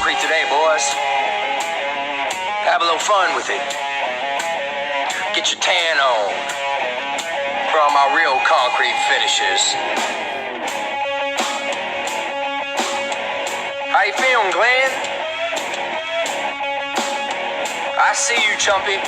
concrete today, boys. Have a little fun with it. Get your tan on for all my real concrete finishes. How you feeling, Glenn? I see you, Chumpy.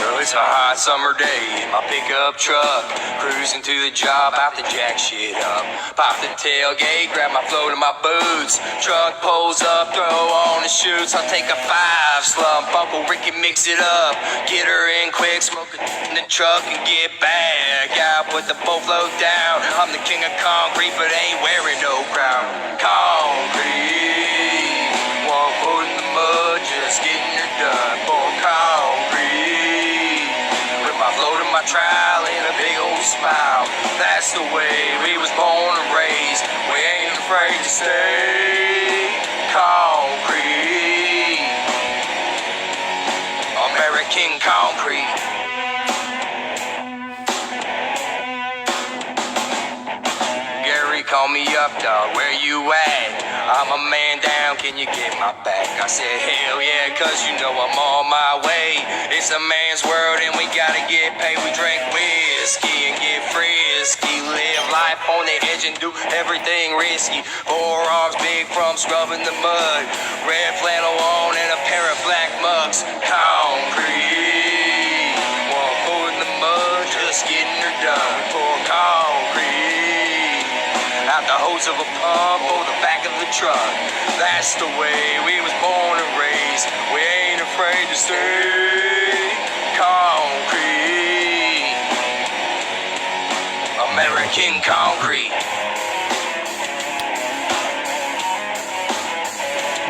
Well, it's a hot summer day in my pickup truck, cruising to the job, out to jack shit up. Pop the tailgate, grab my float and my boots. Truck pulls up, throw on the chutes. I'll take a 5 slump, Uncle Ricky mix it up. Get her in quick, smoke it in the truck and get back out. Put the boat float down. I'm the king of concrete, but ain't wearing no crown. Concrete, one foot in the mud, just getting it done. For concrete, with my float and my trowel and a big old smile. That's the way we was born and raised. We ain't afraid to stay concrete. American concrete. Gary, call me up, dog. Where you at? I'm a man down, can you get my back? I said, hell yeah, cause you know I'm on my way. It's a man's world and we gotta get paid. We drink whiskey and get frisky. Live life on the edge and do everything risky. 4 arms big from scrubbing the mud. Red flannel on and a pair of black mucks. Concrete, one foot in the mud, just getting her done. For concrete, out the hose of a pump or the back of the truck. That's the way we was born and raised. We ain't afraid to stay concrete. American concrete.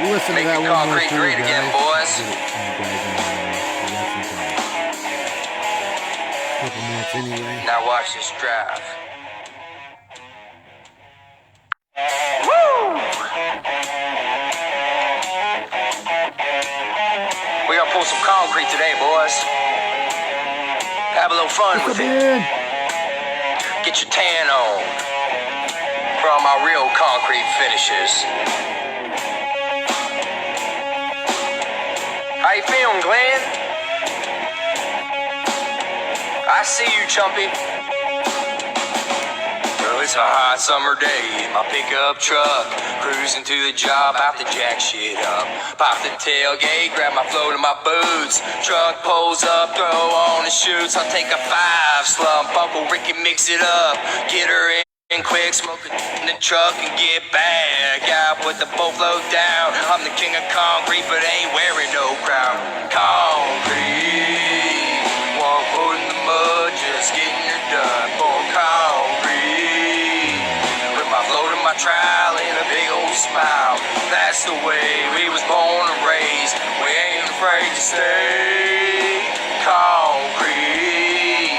Listen Make to that the one more concrete through, great guys. again, boys. Couple minutes anyway. Now watch this drive. We gonna pull some concrete today, boys. Have a little fun with it. Get your tan on for all my real concrete finishes. How you feeling, Glenn? I see you, Chumpy. Well, it's a hot summer day in my pickup truck, cruising to the job, out to jack shit up. Pop the tailgate, grab my float and my boots. Truck pulls up, throw on the chutes. I'll take a 5 slump, Uncle Ricky mix it up. Get her in quick, smoke it in the truck and get back out. Put the boat float down. I'm the king of concrete, but ain't wearing no crown. Concrete, one foot in the mud, just getting her done. For concrete, with my float and my trowel and a big old smile. That's the way we was born and raised. We ain't afraid to stay concrete.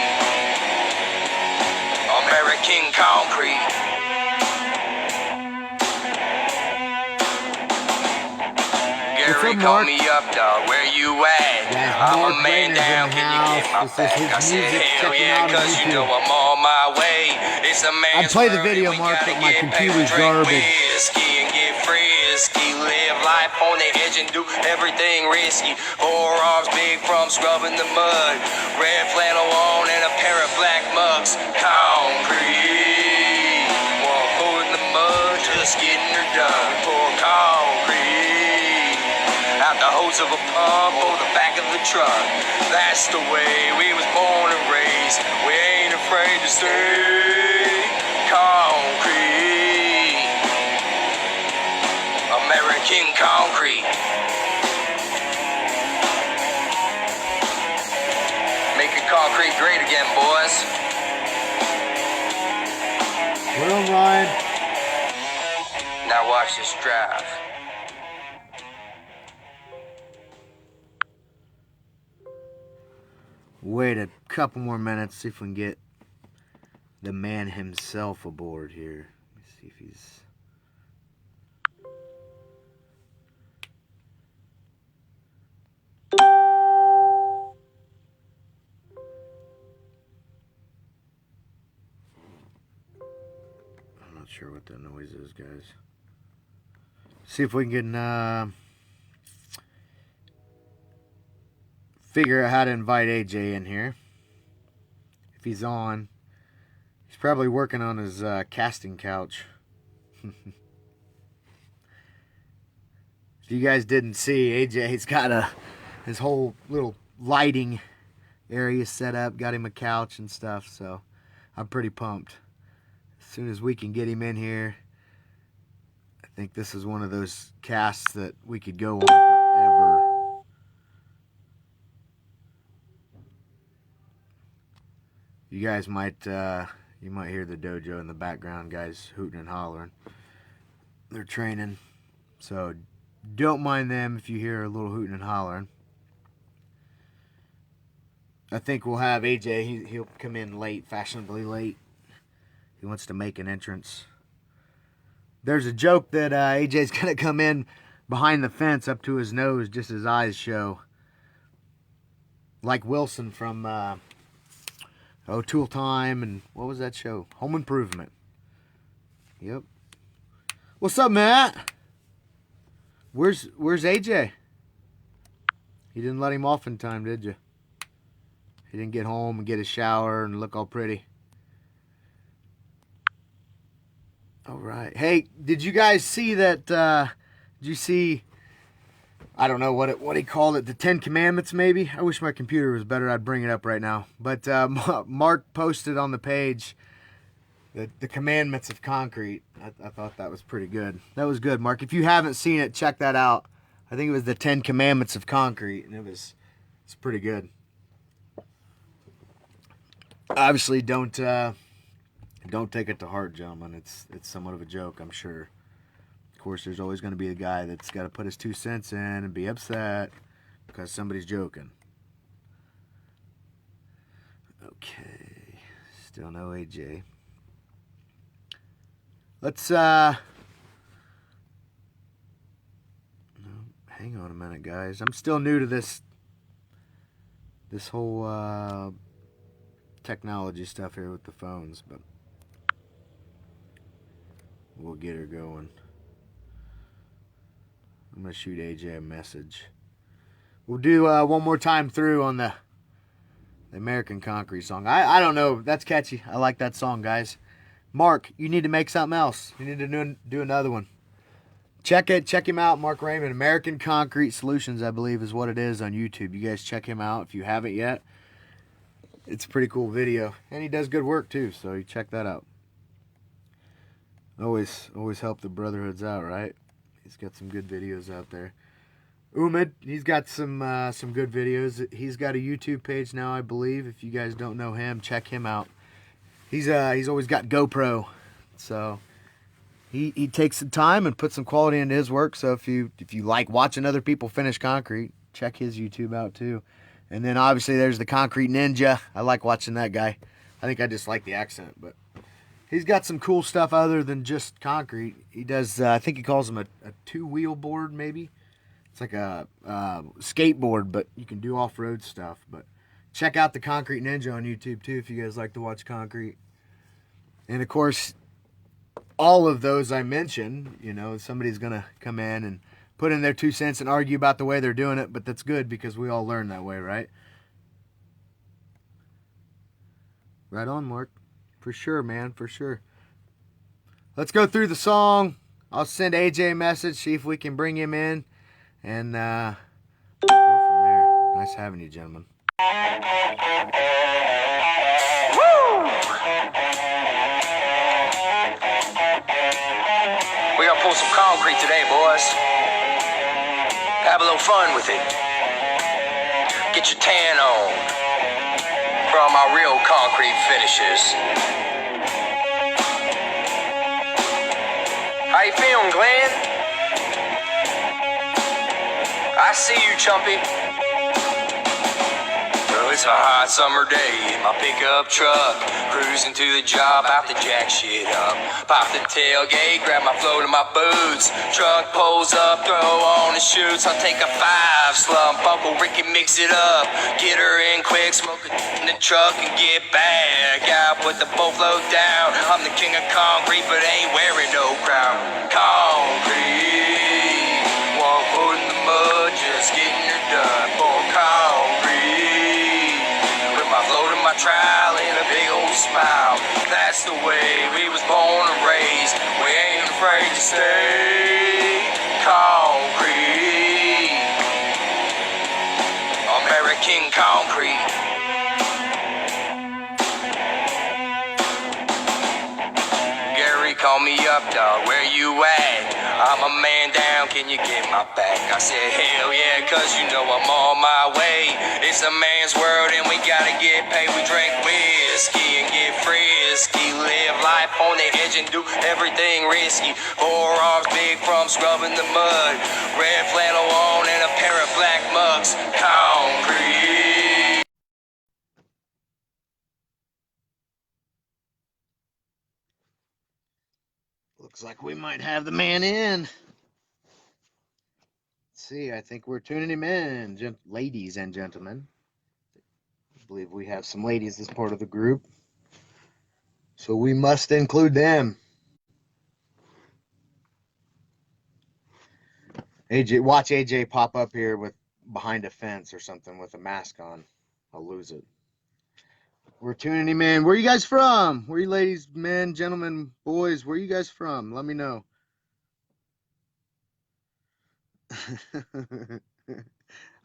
American concrete. Gary, call me up, dog. Where you at? I'm a man down, can you get my back? I said, hell yeah, cause you know I'm on my way. It's a man's I'd play the world video, and we Mark, gotta but my get paid. computer's We drink garbage. whiskey and get frisky. Live life on the edge and do everything risky. 4 arms big from scrubbing the mud. Red flannel on and a pair of black mucks. Concrete, one foot in the mud, just getting her done. For concrete, out the hose of a pump or the back of the truck. That's the way we was born and raised. We ain't afraid to stay concrete. American concrete. Making concrete great again, boys. Well, Ryan. Now watch this drive. Wait a couple more minutes, see if we can get the man himself aboard here. Let me see if he's... I'm not sure what that noise is, guys. See if we can figure out how to invite AJ in here. If he's on. He's probably working on his casting couch. If you guys didn't see, AJ's got his whole little lighting area set up. Got him a couch and stuff, so I'm pretty pumped. As soon as we can get him in here, I think this is one of those casts that we could go on forever. You guys might you might hear the dojo in the background, guys hooting and hollering. They're training, so don't mind them if you hear a little hooting and hollering. I think we'll have AJ, he'll come in late, fashionably late. He wants to make an entrance. There's a joke that AJ's going to come in behind the fence up to his nose, just his eyes show. Like Wilson from Tool Time and what was that show? Home Improvement. Yep. What's up, Matt? Where's AJ? You didn't let him off in time, did you? He didn't get home and get a shower and look all pretty. All right. Hey, did you guys see that? Did you see? I don't know what he called it. The 10 Commandments, maybe. I wish my computer was better. I'd bring it up right now. But Mark posted on the page the Commandments of Concrete. I thought that was pretty good. That was good, Mark. If you haven't seen it, check that out. I think it was the 10 Commandments of Concrete, and it's pretty good. Obviously, don't take it to heart, gentlemen. It's somewhat of a joke, I'm sure. Of course, there's always going to be a guy that's got to put his 2 cents in and be upset because somebody's joking. Okay, still no AJ. Let's hang on a minute, guys. I'm still new to this whole technology stuff here with the phones, but we'll get her going. I'm gonna shoot AJ a message. We'll do one more time through on the American Concrete song. I don't know, that's catchy. I like that song, guys. Mark, you need to make something else. You need to do another one. Check him out, Mark Raymond. American Concrete Solutions, I believe, is what it is on YouTube. You guys check him out if you haven't yet. It's a pretty cool video, and he does good work too, so you check that out. Always help the brotherhoods out, right? He's got some good videos out there. Umid, he's got some good videos. He's got a YouTube page now, I believe. If you guys don't know him, check him out. He's always got GoPro, so he takes some time and puts some quality into his work. So if you like watching other people finish concrete, check his YouTube out too. And then obviously there's the Concrete Ninja. I like watching that guy. I think I just like the accent, but he's got some cool stuff other than just concrete. He does, I think he calls them a 2-wheel board, maybe. It's like a skateboard, but you can do off-road stuff. But check out the Concrete Ninja on YouTube too if you guys like to watch concrete. And of course, all of those I mentioned, you know, somebody's going to come in and put in their 2 cents and argue about the way they're doing it, but that's good because we all learn that way, right? Right on, Mark. For sure, man, for sure. Let's go through the song. I'll send AJ a message, see if we can bring him in, and we'll go from there. Nice having you, gentlemen. Woo! We gonna pull some concrete today, boys. Have a little fun with it. Get your tan on for all my real concrete finishes. How you feeling, Glenn? I see you, Chumpy. Well, it's a hot summer day in my pickup truck, cruising to the job, out to jack shit up. Pop the tailgate, grab my float and my boots. Truck pulls up, throw on the chutes. I'll take a 5 slump, Uncle Ricky mix it up. Get her in quick, smoke it in the truck and get back out. Put the boat float down. I'm the king of concrete, but ain't wearing no crown. Concrete. our trial and a big old smile. That's the way we was born and raised. We ain't afraid to stay concrete. American concrete. Gary, call me up, dog, where you at? I'm a man down, can you get my back? I said, hell yeah, cause you know I'm on my way. It's a man's world and we gotta get paid. We drink whiskey and get frisky. Live life on the edge and do everything risky. 4 arms big from scrubbing the mud. Red flannel on and a pair of black mugs. Concrete. Looks like we might have the man in. Let's see, I think we're tuning him in, ladies and gentlemen. I believe we have some ladies as part of the group, so we must include them. AJ, watch AJ pop up here with behind a fence or something with a mask on. I'll lose it. We're tuning him in. Where are you guys from? Where are you ladies, men, gentlemen, boys? Where are you guys from? Let me know.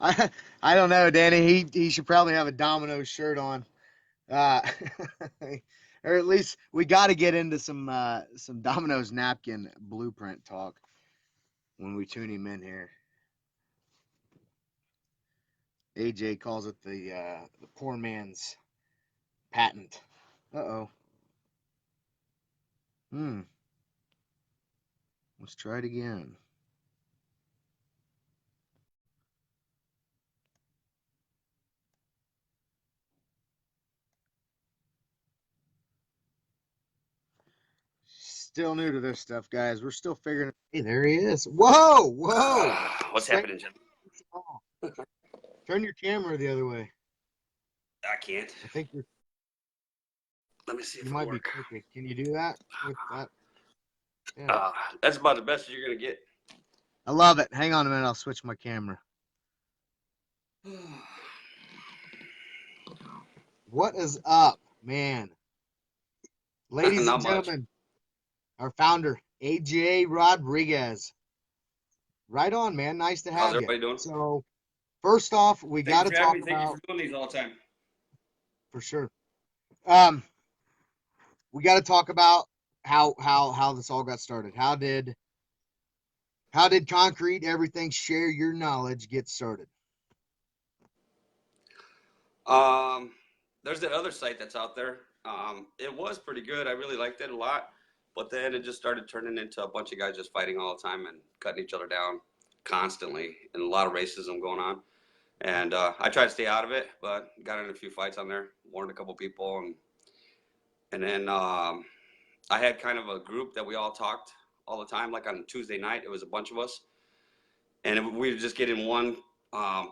I don't know, Danny. He should probably have a Domino's shirt on. Uh, or at least we got to get into some Domino's napkin blueprint talk when we tune him in here. AJ calls it the poor man's patent. Uh-oh. Let's try it again. Still new to this stuff, guys. We're still figuring it. Hey, there he is. Whoa. What's happening, Jim? Turn your camera the other way. I can't. I think you're. Let me see if You it might work. be crooked. Can you do that with that? Yeah. That's about the best you're gonna get. I love it. Hang on a minute. I'll switch my camera. What is up, man? Ladies Not and gentlemen, our founder, AJ Rodriguez. Right on, man. Nice to have How's you. everybody doing? So, first off, we got to talk Thank about. you for doing these all the time. For sure. We got to talk about how this all got started. How did Concrete Everything Share Your Knowledge get started? There's that other site that's out there. It was pretty good. I really liked it a lot, but then it just started turning into a bunch of guys just fighting all the time and cutting each other down constantly, and a lot of racism going on. And I tried to stay out of it, but got in a few fights on there, warned a couple people, and then I had kind of a group that we all talked all the time. Like on Tuesday night, it was a bunch of us, and we would just get in one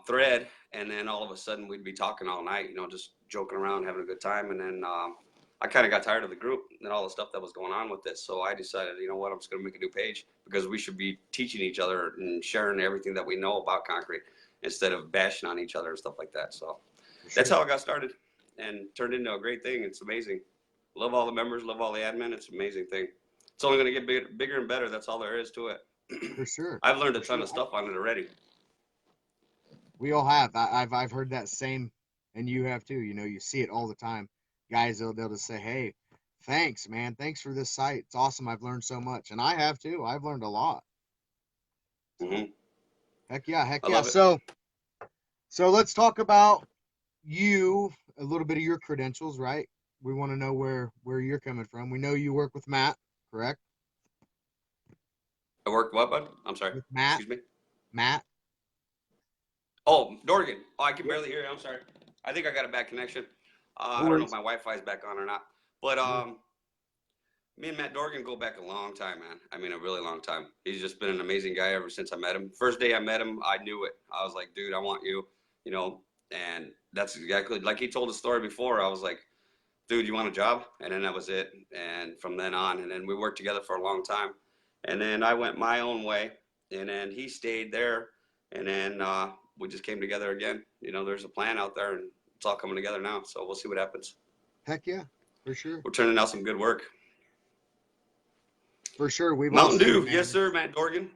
thread, and then all of a sudden we'd be talking all night, just joking around, having a good time. And then I kind of got tired of the group and all the stuff that was going on with it. So I decided, you know what, I'm just going to make a new page, because we should be teaching each other and sharing everything that we know about concrete instead of bashing on each other and stuff like that. So that's how it got started and turned into a great thing. It's amazing. Love all the members, love all the admin. It's an amazing thing. It's only going to get bigger and better. That's all there is to it. For sure. I've learned a ton of stuff on it already. We all have. I've heard that same, and you have too. You see it all the time. Guys, they'll just say, "Hey, thanks, man. Thanks for this site. It's awesome. I've learned so much," and I have too. I've learned a lot. Mm-hmm. Heck yeah. So let's talk about you, a little bit of your credentials, right? We want to know where you're coming from. We know you work with Matt, correct? I worked what, bud? I'm sorry. With Matt. Excuse me. Matt. Oh, Dorgan. Oh, I can barely hear you. I'm sorry. I think I got a bad connection. I don't know if my Wi-Fi is back on or not. But me and Matt Dorgan go back a long time, man. I mean, a really long time. He's just been an amazing guy ever since I met him. First day I met him, I knew it. I was like, dude, I want you, and that's exactly like he told a story before. I was like, dude, you want a job? And then that was it. And from then on, and then we worked together for a long time. And then I went my own way, and then he stayed there. And then we just came together again. There's a plan out there, and it's all coming together now. So we'll see what happens. Heck yeah, for sure. We're turning out some good work. For sure. We've all Mountain seen Dew, it, yes man. sir, Matt Dorgan.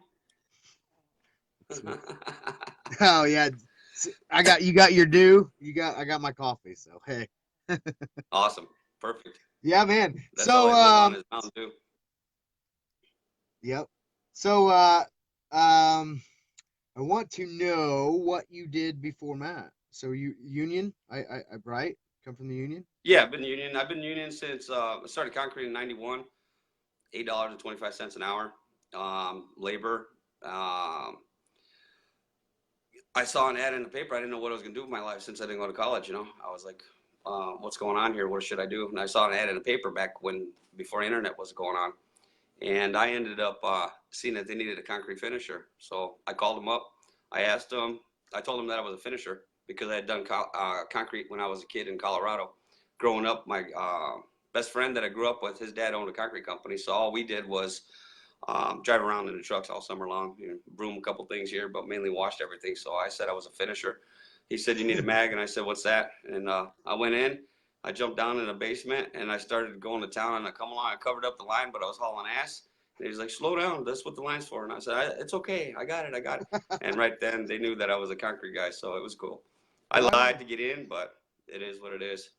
Oh yeah. I got you got your due. I got my coffee, so hey. Awesome, perfect. Yeah, man. That's all So I live on is Mountain Dew. yep. So I want to know what you did before Matt. So you union, I right? Come from the union? Yeah, I've been union. I've been union since I started concrete in '91. $8.25 an hour. Labor. Um, I saw an ad in the paper. I didn't know what I was going to do with my life since I didn't go to college. I was like, what's going on here? What should I do? And I saw an ad in the paper back before internet was going on. And I ended up seeing that they needed a concrete finisher. So I called them up. I asked them, I told them that I was a finisher because I had done concrete when I was a kid in Colorado. Growing up, my best friend that I grew up with, his dad owned a concrete company. So all we did was drive around in the trucks all summer long, broom a couple things here, but mainly washed everything. So I said I was a finisher. He said, you need a mag. And I said, what's that? And I went in. I jumped down in the basement and I started going to town and I come along. I covered up the line, but I was hauling ass. And he's like, slow down. That's what the line's for. And I said, it's okay. I got it. And right then they knew that I was a concrete guy. So it was cool. I Right lied on. to get in, but it is what it is.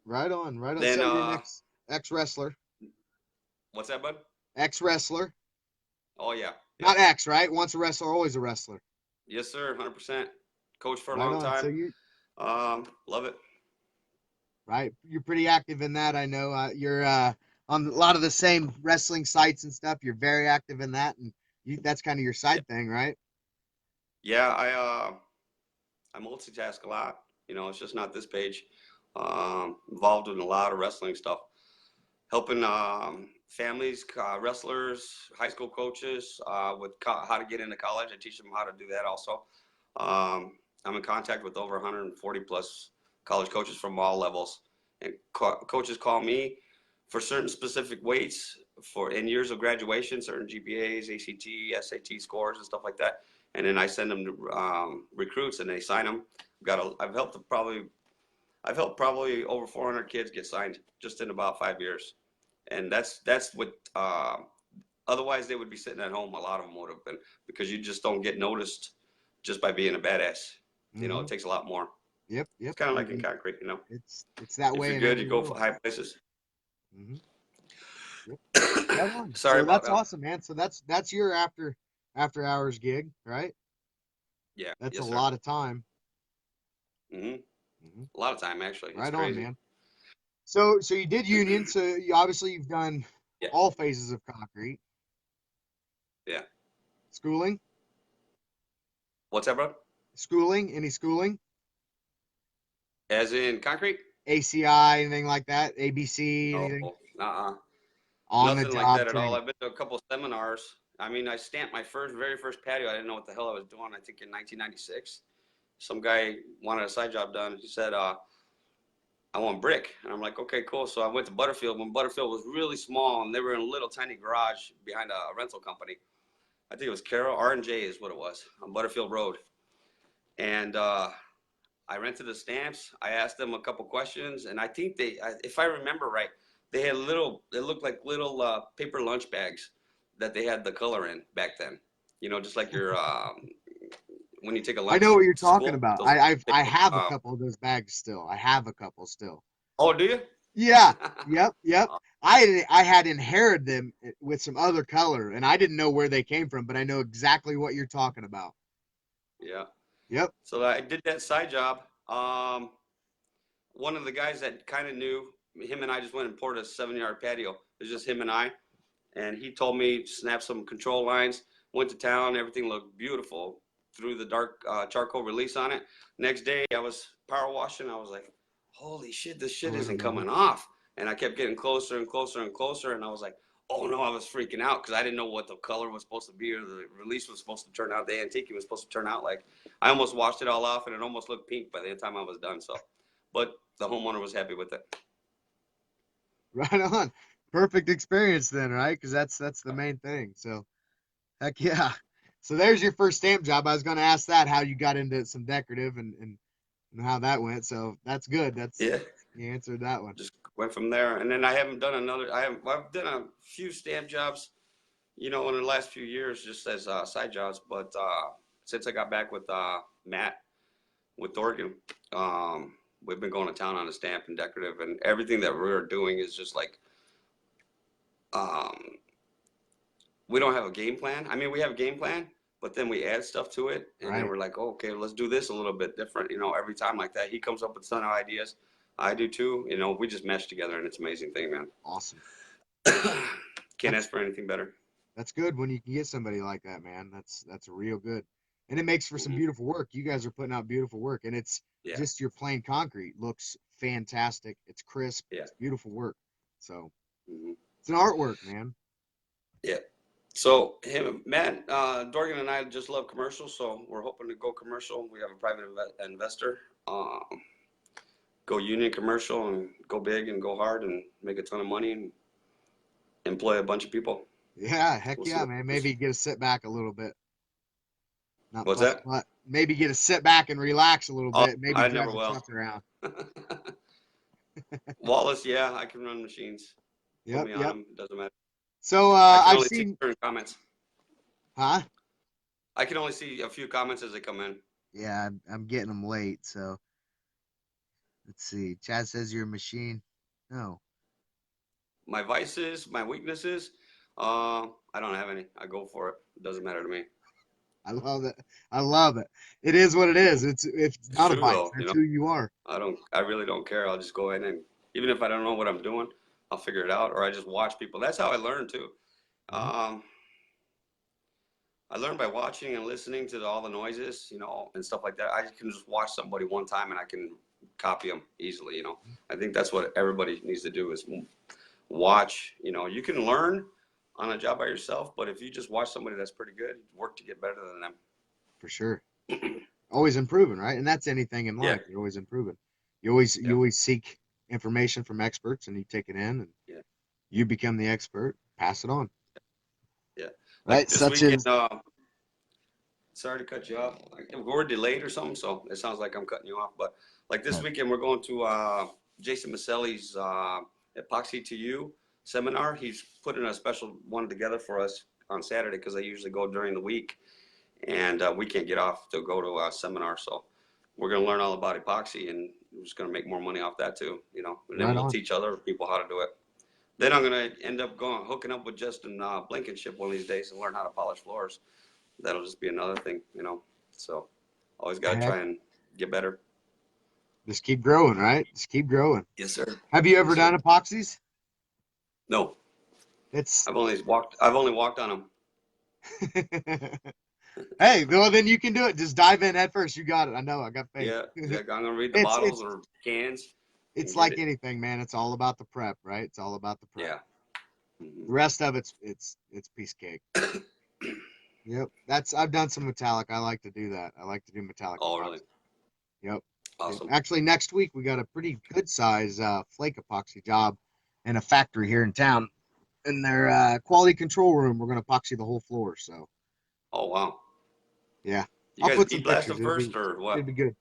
Right on, right on. Then, So you're an ex wrestler. what's that, bud? Ex wrestler. Oh, yeah. Not ex, right? Once a wrestler, always a wrestler. Yes, sir. 100%. Coach for a Right long on. So time. you Love it. right, you're pretty active in that. I know. You're on a lot of the same wrestling sites and stuff. You're very active in that, and that's kind of your Yeah. side thing, right? Yeah, I multitask a lot. It's just not this page. Involved in a lot of wrestling stuff, helping families, wrestlers, high school coaches with how to get into college. I teach them how to do that also. I'm in contact with over 140 plus college coaches from all levels, and coaches call me for certain specific weights in years of graduation, certain GPAs, ACT, SAT scores, and stuff like that. And then I send them to recruits, and they sign them. I've helped probably over 400 kids get signed just in about 5 years, and that's what. Otherwise, they would be sitting at home. A lot of them would have been, because you just don't get noticed just by being a badass. Mm-hmm. It takes a lot more. Yep. It's kind of like in concrete. It's that If way. you're In good, every you go world. for high places. Mm-hmm. Yep. Right on. Sorry So about that's that. awesome, man. So that's your after hours gig, right? Yeah. That's a Yes, sir. lot of time. Hmm. Mm-hmm. A lot of time, actually. It's Right on, crazy. man. So you did union. So you've done Yeah. all phases of concrete. Yeah. Schooling. What's that, bro? Schooling. Any schooling? As in concrete? ACI, anything like that? ABC, No. anything? On the Nothing like job that at all. training. I've been to a couple seminars. I mean, I stamped my very first patio. I didn't know what the hell I was doing. I think in 1996, some guy wanted a side job done. He said, I want brick. And I'm like, okay, cool. So I went to Butterfield when Butterfield was really small, and they were in a little tiny garage behind a rental company. I think it was Carroll R&J is what it was on Butterfield Road. And I rented the stamps. I asked them a couple questions, and I think if I remember right, they had it looked like little paper lunch bags that they had the color in back then. Just like your when you take a I lunch know what you're to talking school. about. Those I paper, have a couple of those bags still. I have a couple still. oh, do you? Yeah. Yep. I had inherited them with some other color, and I didn't know where they came from, but I know exactly what you're talking about. Yeah. Yep. So I did that side job. One of the guys that kind of knew him and I just went and poured a 7-yard patio. It was just him and I, and he told me snap some control lines. Went to town. Everything looked beautiful. Threw the dark charcoal release on it. Next day, I was power washing. I was like, "Holy shit, this shit I isn't remember. coming off." And I kept getting closer and closer and closer. And I was like, "Oh no!" I was freaking out because I didn't know what the color was supposed to be or the release was supposed to turn out. The antique was supposed to turn out like. I almost washed it all off, and it almost looked pink by the time I was done. So, but the homeowner was happy with it. Right on. Perfect experience then, right? Because that's the main thing. So heck yeah. So there's your first stamp job. I was going to ask that how you got into some decorative and and how that went. So that's good. Yeah, You answered that one. just went from there. And then I haven't done another. I've done a few stamp jobs, in the last few years, just as side jobs. But since I got back with Matt with Oregon, we've been going to town on the stamp and decorative, and everything that we're doing is just like um, we don't have a game plan. I mean, we have a game plan, but then we add stuff to it, and then Right. we're like, oh, okay, let's do this a little bit different. Every time like that, he comes up with a ton of ideas. I do too. We just mesh together, and it's an amazing thing, man. Awesome. Can't ask for anything better. That's good when you can get somebody like that, man. That's real good. And it makes for some Hmm. beautiful work. You guys are putting out beautiful work, and it's Yeah, just your plain concrete looks fantastic. It's crisp. yeah, It's beautiful work. So hmm it's an artwork, man. yeah. So him, Matt, Dorgan, and I just love commercials, so we're hoping to go commercial. We have a private investor. Go union commercial and go big and go hard and make a ton of money and employ a bunch of people. Yeah, heck We'll see. yeah, man. Maybe get to sit back a little bit, not What's bust that? butt. Maybe get to sit back and relax a little Oh, bit. Maybe I drive never the will. truck around. Wallace, yeah, I can run machines. Put Yep, me on yep. them. It doesn't matter. So I can I've only see seen, certain comments. huh? I can only see a few comments as they come in. Yeah, I'm getting them late. So let's see. Chad says you're a machine. No, My vices, my weaknesses, I don't have any. I go for it. It doesn't matter to me. I love it. I love it. It is what it is. It's It's not a true vice. though. That's who you are. I really don't care. I'll just go in and even if I don't know what I'm doing, I'll figure it out or I just watch people. That's how I learn too. Mhm. Um, I learned by watching and listening to all the noises, and stuff like that. I can just watch somebody one time and I can copy them easily. I think that's what everybody needs to do is watch. You can learn on a job by yourself, but if you just watch somebody that's pretty good, work to get better than them. For sure. Always improving, right? And that's anything in Yeah, life. You're always improving. You yeah, always seek information from experts, and you take it in, and yeah, you become the expert. Pass it on, yeah. right? Like this Such weekend, as sorry to cut you off. We're delayed or something, so it sounds like I'm cutting you off. But like this weekend, we're going to Jason Maselli's Epoxy to You seminar. He's putting a special one together for us on Saturday because I usually go during the week, and we can't get off to go to a seminar. So we're going to learn all about epoxy, and we're just going to make more money off that too. And then right we'll on. teach other people how to do it. Then I'm going to end up hooking up with Justin Blankenship one of these days and learn how to polish floors. That'll just be another thing. So always got to Heck, try and get better. just keep growing, right? Just keep growing. Yes, sir. Have you Yes, ever sir. done epoxies? No, It's I've only walked on them. hey, well then you can do it. Just dive in head first. You got it. I know. I got faith. Yeah, yeah. I'm gonna read the it's bottles it's or cans it's and get like it. anything, man. It's all about the prep, right? It's all about the prep. Yeah. Hmm. The rest of it's piece of cake. Yep. I've done some metallic. I like to do that. I like to do metallic Oh, really? epoxy. Yep. Yep. Awesome. Actually, next week we got a pretty good size flake epoxy job in a factory here in town. In their quality control room, we're gonna epoxy the whole floor. So Oh, wow. yeah, You I'll guys put some beat blast pictures. them first or It'd what? be good.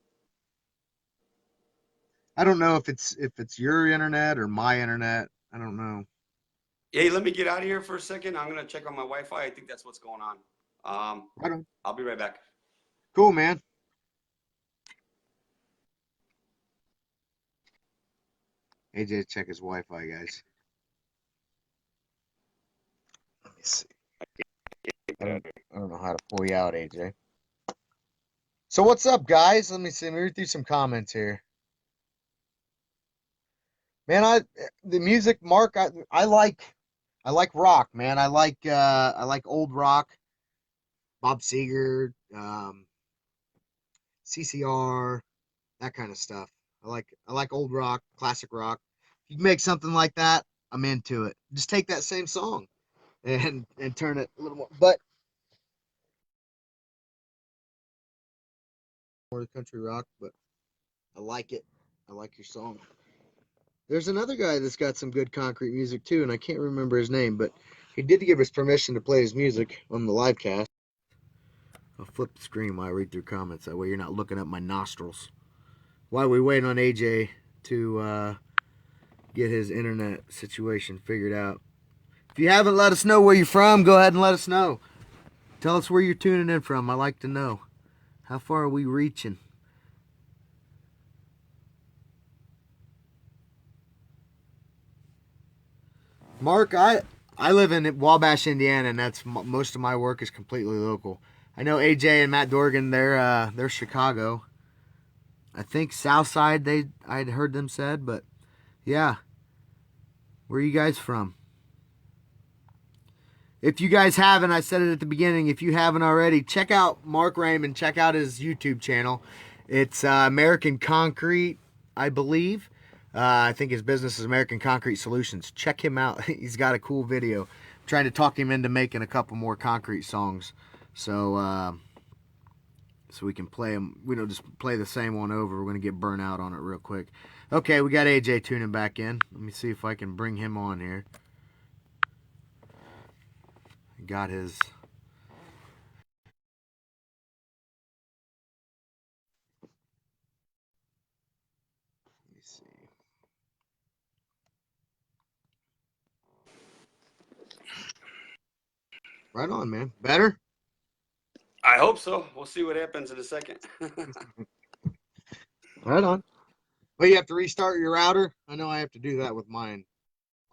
I don't know if it's your internet or my internet. I don't know. Hey, let me get out of here for a second. I'm gonna check on my Wi-Fi. I think that's what's going on. I don't. I'll be right back. Cool, man. AJ, check his Wi-Fi, guys. Let me see. I don't know how to pull you out, AJ. So what's up, guys? Let me see. Let me read through some comments here. Man, the music, Mark. I like rock, man. I like old rock, Bob Seger, CCR, that kind of stuff. I like old rock, classic rock. If you make something like that, I'm into it. Just take that same song and turn it a little more, but more country rock. But I like it. I like your song. There's another guy that's got some good concrete music too, and I can't remember his name, but he did give us permission to play his music on the live cast. I'll flip the screen while I read through comments. That way you're not looking at my nostrils. while we wait on AJ to get his internet situation figured out. If you haven't let us know where you're from, go ahead and let us know. Tell us where you're tuning in from. I like to know. How far are we reaching? Mark, I live in Wabash, Indiana, and that's most of my work is completely local. I know AJ and Matt Dorgan, they're Chicago. I think Southside I'd heard them said, but yeah. Where are you guys from? If you guys haven't, I said it at the beginning, if you haven't already, check out Mark Raymond, check out his YouTube channel. It's American Concrete, I believe. I think his business is American Concrete Solutions. Check him out. He's got a cool video. I'm trying to talk him into making a couple more concrete songs. So we can play them. We don't just play the same one over. We're going to get burnt out on it real quick. Okay, we got AJ tuning back in. Let me see if I can bring him on here. Got his... Let me see. Right on, man. Better? I hope so. We'll see what happens in a second. Right on. But you have to restart your router? I know I have to do that with mine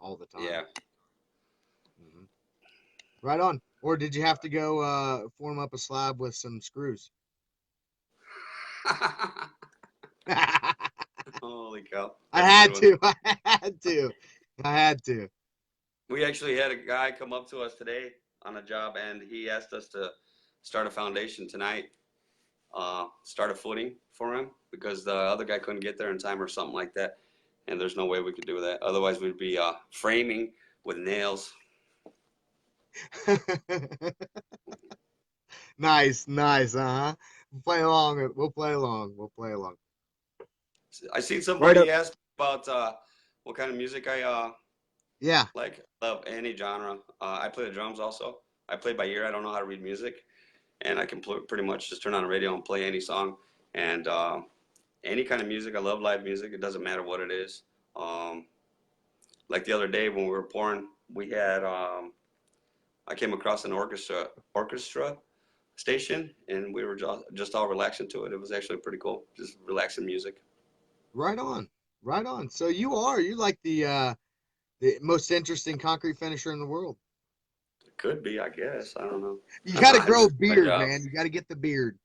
all the time. Yeah. Mm-hmm. Right on. Or did you have to go form up a slab with some screws? Holy cow. I That's a had good one. to. I had to. We actually had a guy come up to us today on a job, and he asked us to start a foundation tonight, start a footing for him because the other guy couldn't get there in time or something like that. And there's no way we could do that. Otherwise, we'd be framing with nails. Nice. Uh-huh. We'll play along. I seen Right somebody up. ask about what kind of music I Yeah. like. I love any genre. I play the drums also. I play by ear. I don't know how to read music, and I can pretty much just turn on the radio and play any song and any kind of music. I love live music. It doesn't matter what it is. Like the other day when we were pouring, we had I came across an orchestra station, and we were just all relaxing to it. It was actually pretty cool, just relaxing music. Right on. Right on. So you're like the most interesting concrete finisher in the world. It could be, I guess. I don't know. You got to I grow a just my beard, job. man. You got to get the beard.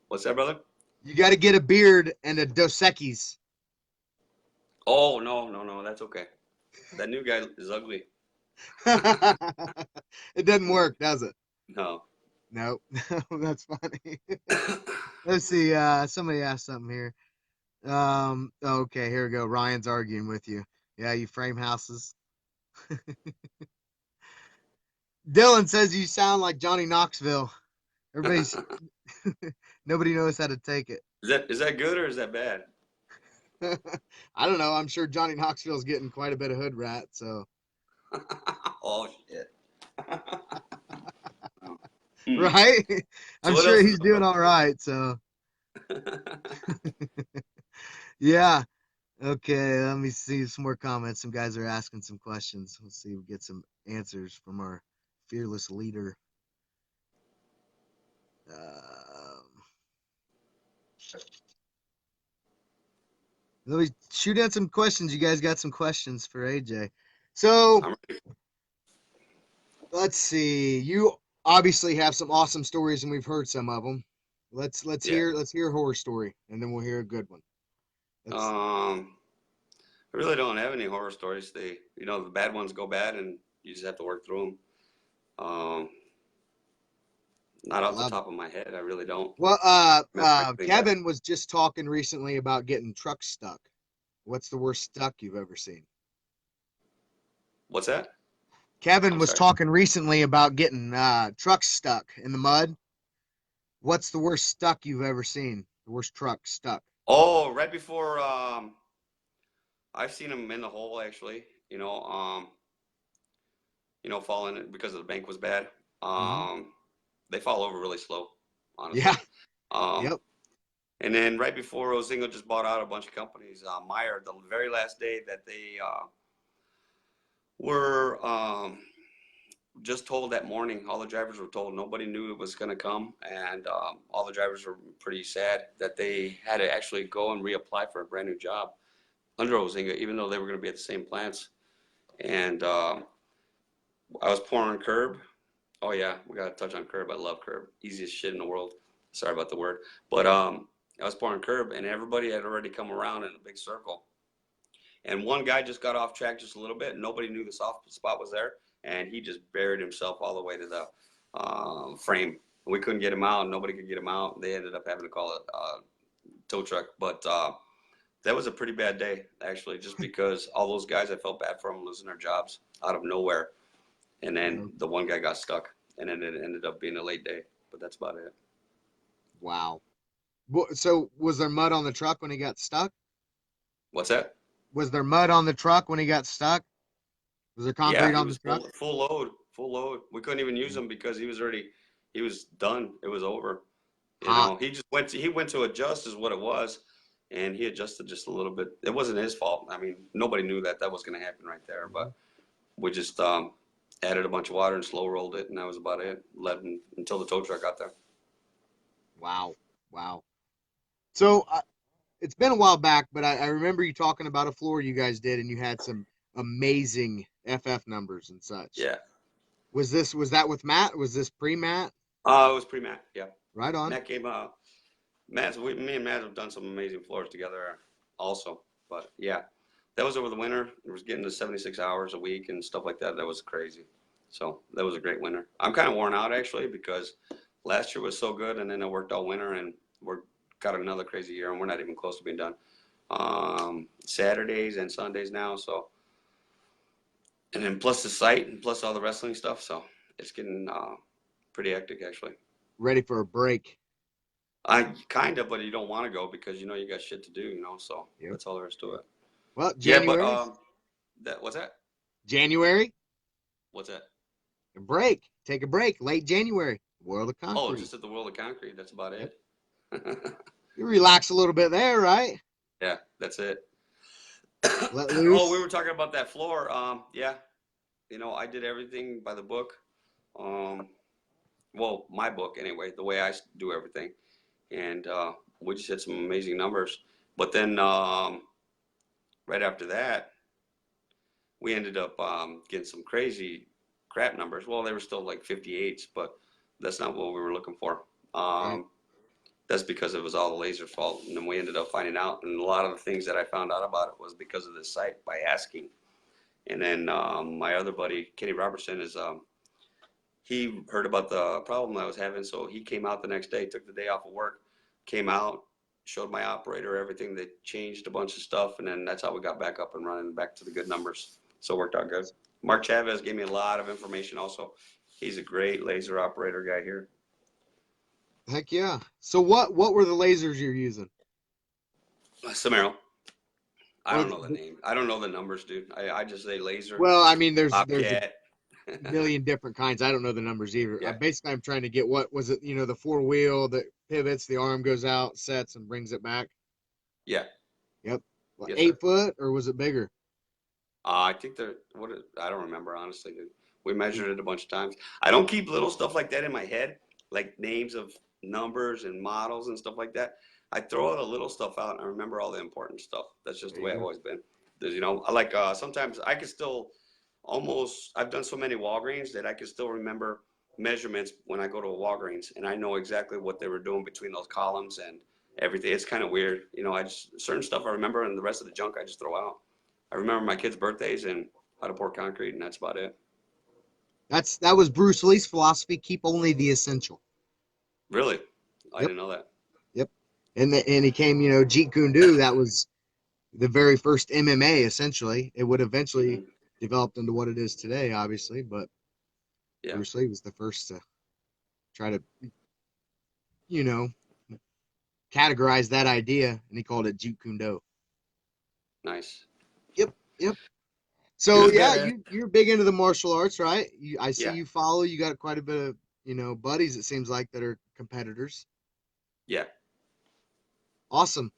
What's that, brother? You got to get a beard and a Dos Equis. Oh no, that's okay. That new guy is ugly. It doesn't work, does it? No. Nope. That's funny. Let's see. Somebody asked something here. Okay, here we go. Ryan's arguing with you. Yeah, you frame houses. Dylan says you sound like Johnny Knoxville. Everybody's nobody knows how to take it. Is that good or is that bad? I don't know. I'm sure Johnny Knoxville's getting quite a bit of hood rat, so Oh shit. right? So I'm what sure else is he's up, doing all right, so brother? yeah. Okay, let me see some more comments. Some guys are asking some questions. Let's see if we get some answers from our fearless leader. Let me shoot out some questions. You guys got some questions for AJ. So I'm ready. let's see. You obviously have some awesome stories, and we've heard some of them. Let's Yeah. hear a horror story, and then we'll hear a good one. Let's, I really don't have any horror stories. The bad ones go bad, and you just have to work through them. Not I off the love it. top of my head, I really don't. Well, Matter of fact, I think Kevin was just talking recently about getting trucks stuck. What's the worst stuck you've ever seen? what's that? Kevin I'm was sorry. talking recently about getting trucks stuck in the mud. What's the worst stuck you've ever seen? The worst truck stuck. Oh, right before I've seen them in the hole actually. Falling because the bank was bad. Mm-hmm. They fall over really slow, honestly. Yeah. Um, Yep. And then right before Ozingo just bought out a bunch of companies, Meyer, the very last day that they were just told that morning, all the drivers were told, nobody knew it was going to come. And all the drivers were pretty sad that they had to actually go and reapply for a brand new job under Ozinga, even though they were going to be at the same plants. And I was pouring curb. Oh yeah, we got to touch on curb. I love curb. Easiest shit in the world. Sorry about the word. But I was pouring curb, and everybody had already come around in a big circle. And one guy just got off track just a little bit. Nobody knew the soft spot was there, and he just buried himself all the way to the frame. We couldn't get him out. Nobody could get him out. They ended up having to call a tow truck. But that was a pretty bad day, actually, just because all those guys, I felt bad for them losing their jobs out of nowhere. And then the one guy got stuck, and then it ended up being a late day. But that's about it. Wow. So was there mud on the truck when he got stuck? What's that? Was there mud on the truck when he got stuck? Was there Yeah, concrete he on the was truck? full load, full load. We couldn't even use him because he was done. It was over. You Hot. know, he went to adjust is what it was, and he adjusted just a little bit. It wasn't his fault. I mean, nobody knew that was going to happen right there, but we just added a bunch of water and slow rolled it, and that was about it. Led him until the tow truck got there. Wow. Wow. So it's been a while back, but I remember you talking about a floor you guys did, and you had some amazing FF numbers and such. Yeah. Was that with Matt? Was this pre-Matt? It was pre Matt. Yeah. Right on. Matt came out. Me and Matt have done some amazing floors together, also. But yeah, that was over the winter. It was getting to 76 hours a week and stuff like that. That was crazy. So that was a great winter. I'm kind of worn out actually because last year was so good, and then it worked all winter, and we're got another crazy year, and we're not even close to being done. Saturdays and Sundays now, so and then plus the site and plus all the wrestling stuff, so it's getting pretty hectic actually. Ready for a break. I kind of, but you don't want to go because you know you got shit to do, you know. So Yep. that's all there is to it. Well, Yeah, but January. that what's that? January. What's that? A break. Take a break. Late January. World of Concrete. Oh, just at the World of Concrete. That's about it. You relax a little bit there, right? Yeah, that's it. Let loose. Oh, we were talking about that floor. Yeah, you know, I did everything by the book. Well, my book anyway, the way I do everything, and we just hit some amazing numbers. But then right after that, we ended up getting some crazy crap numbers. Well, they were still like 58s, but that's not what we were looking for. Right. That's because it was all the laser's fault. And then we ended up finding out, and a lot of the things that I found out about it was because of this site by asking. And then my other buddy, Kenny Robertson, he heard about the problem I was having, so he came out the next day, took the day off of work, came out, showed my operator everything. They changed a bunch of stuff, and then that's how we got back up and running, back to the good numbers. So it worked out good. Mark Chavez gave me a lot of information also. He's a great laser operator guy here. Heck yeah. So what were the lasers you're using? Samaro. I don't know the name. I don't know the numbers, dude. I just say laser. Well, I mean, there's a Bobcat. million different kinds. I don't know the numbers either. Yeah. Basically, I'm trying to get what was it? You know, the 4-wheel that pivots, the arm goes out, sets, and brings it back. Yeah. Yep. What, Yes, 8 sir. foot, or was it bigger? I think I don't remember honestly, dude. We measured it a bunch of times. I don't keep little stuff like that in my head, like names of numbers and models and stuff like that. I throw all the little stuff out and I remember all the important stuff. That's just the way I've always been. There's, you know, I like sometimes I can still I've done so many Walgreens that I can still remember measurements when I go to a Walgreens, and I know exactly what they were doing between those columns and everything. It's kind of weird, you know. Certain stuff I remember, and the rest of the junk I just throw out. I remember my kids' birthdays and how to pour concrete, and that's about it. That was Bruce Lee's philosophy: keep only the essential. Really, I Yep. didn't know that. Yep. And he came, you know, Jeet Kune Do. That was the very first MMA. Essentially, it would eventually developed into what it is today, obviously. But Yeah, Bruce Lee was the first to try to, you know, categorize that idea, and he called it Jeet Kune Do. nice. Yep. Yep. It So was yeah, good, man. you're big into the martial arts, right? I see Yeah, you follow. You got quite a bit of, you know, buddies. It seems like that are competitors. yeah. Awesome.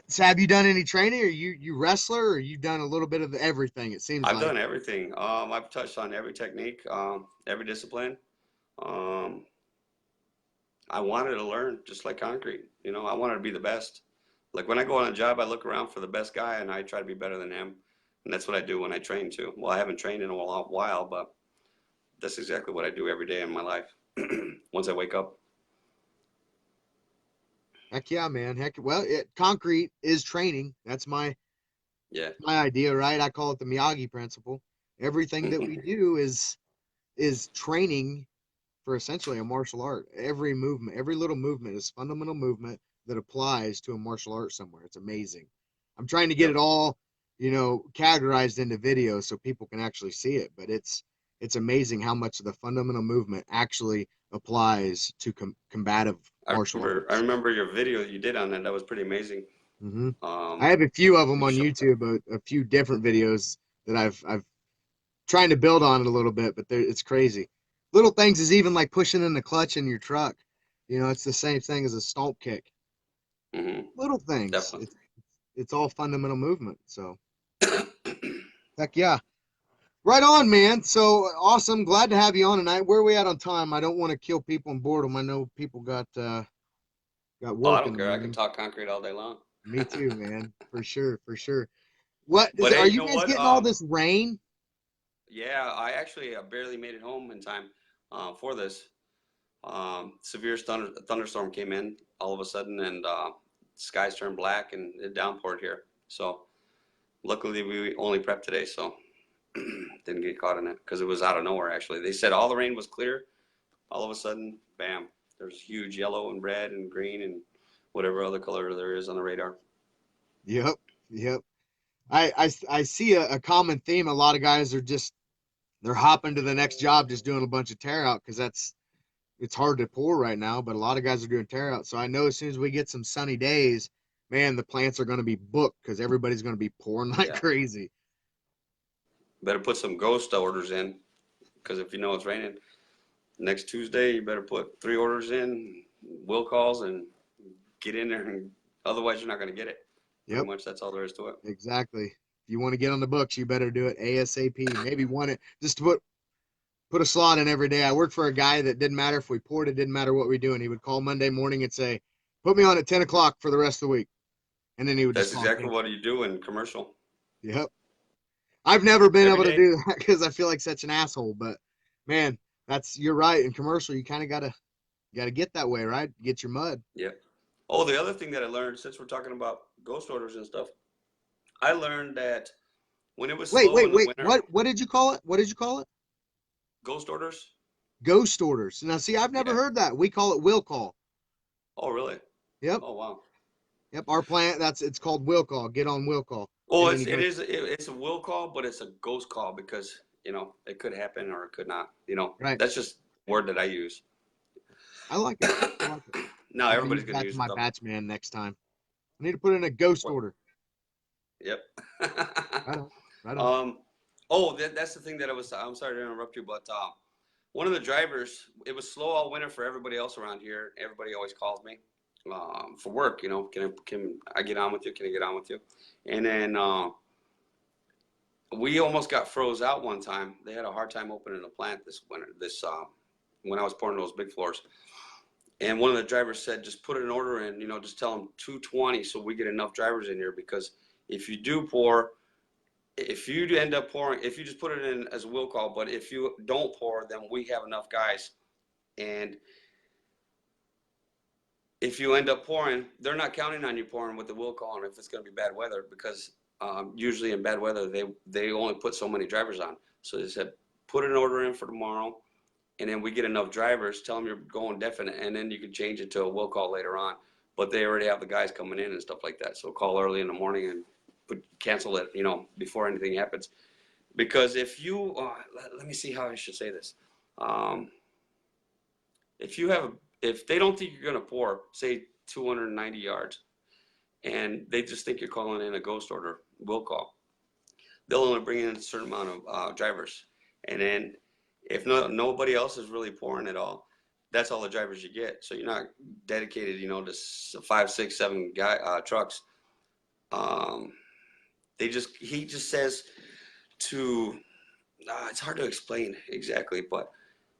So have you done any training? Or you wrestler, or you done a little bit of everything? It seems I've like. done everything. I've touched on every technique, every discipline. Um, I wanted to learn just like concrete. You know, I wanted to be the best. Like when I go on a job, I look around for the best guy and I try to be better than him. And that's what I do when I train too. Well, I haven't trained in a while, but that's exactly what I do every day in my life. Once I wake up. Heck yeah, man. Heck, well, concrete is training. That's Yeah. my idea, right? I call it the Miyagi principle. Everything that we do is training for essentially a martial art. Every movement, every little movement is fundamental movement that applies to a martial art somewhere. It's amazing. I'm trying to get it Yep. all, categorized into videos so people can actually see it, but it's amazing how much of the fundamental movement actually applies to combative martial I arts. remember your video you did on that. That was pretty amazing. hmm I Um, have a few of them you on showed YouTube, a few different videos that I've trying to build on it a little bit, but it's crazy. Little things is even like pushing in the clutch in your truck. It's the same thing as a stomp kick. hmm Little things. Definitely. It's all fundamental movement. So heck yeah. Right on, man. So awesome. Glad to have you on tonight. Where are we at on time? I don't want to kill people and boredom. I know people got Oh, I work in don't the care. I can morning. talk concrete all day long. Me too, man. For sure, for sure. What is But it? hey, Are you you know guys what? getting all this rain? Yeah, I actually barely made it home in time for this. Severe thunderstorm came in all of a sudden, and skies turned black, and it downpoured here. So luckily, we only prepped today, so didn't get caught in it because it was out of nowhere. Actually, they said all the rain was clear. All of a sudden, bam! There's huge yellow and red and green and whatever other color there is on the radar. Yep, yep. I see a common theme. A lot of guys are just they're hopping to the next job, just doing a bunch of tear out because it's hard to pour right now. But a lot of guys are doing tear out. So I know as soon as we get some sunny days, man, the plants are going to be booked because everybody's going to be pouring like Yeah, crazy. better put some ghost orders in because if you know it's raining next Tuesday, you better put 3 orders in, will calls, and get in there. And otherwise, you're not going to get it. Pretty Yep, much, that's all there is to it. exactly. If you want to get on the books, you better do it ASAP. Maybe one it just to put a slot in every day. I worked for a guy that didn't matter if we poured, it didn't matter what we do, and he would call Monday morning and say, "Put me on at 10 o'clock for the rest of the week," and then he would just That's call and exactly cancel. what you do in commercial Yep. I've never been every able to day. do that because I feel like such an asshole. But man, you're right. In commercial, you kind of gotta get that way, right? Get your mud. Yeah. Oh, the other thing that I learned since we're talking about ghost orders and stuff, I learned that when it was Wait, slow wait, in the wait. winter, What did you call it? What did you call it? ghost orders. Ghost orders. Now, see, I've never Yeah. heard that. We call it will call. Oh, really? Yep, Oh, wow. yep. Our plant it's called will call. Get on will call, Well, and then you go. it's a will call, but it's a ghost call because it could happen or it could not. Right. That's just a word that I use. I like it. I like it. Now I'm gonna everybody's use gonna that to use it my though. batch man next time. I need to put in a ghost What? order. Yep. Right on. Right on. um. Oh, that's the thing that I was. I'm sorry to interrupt you, but one of the drivers. It was slow all winter for everybody else around here. Everybody always calls me for work. Can I get on with you? Can I get on with you? And then we almost got froze out one time. They had a hard time opening the plant this winter. When I was pouring those big floors. And one of the drivers said, just put an order in, just tell them 220 so we get enough drivers in here because if you do pour, if you end up pouring, if you just put it in as a will call, but if you don't pour, then we have enough guys. And if you end up pouring, they're not counting on you pouring with the will call and if it's going to be bad weather because usually in bad weather, they only put so many drivers on. So they said, put an order in for tomorrow and then we get enough drivers, tell them you're going definite, and then you can change it to a will call later on. But they already have the guys coming in and stuff like that. So call early in the morning and cancel it, before anything happens. Because if you, let me see how I should say this. Um, if you have, if they don't think you're going to pour, say 290 yards, and they just think you're calling in a ghost order, will call, they'll only bring in a certain amount of drivers. And then if nobody else is really pouring at all, that's all the drivers you get. So you're not dedicated, to 5, 6, 7 trucks. Um, he just says to, it's hard to explain exactly, but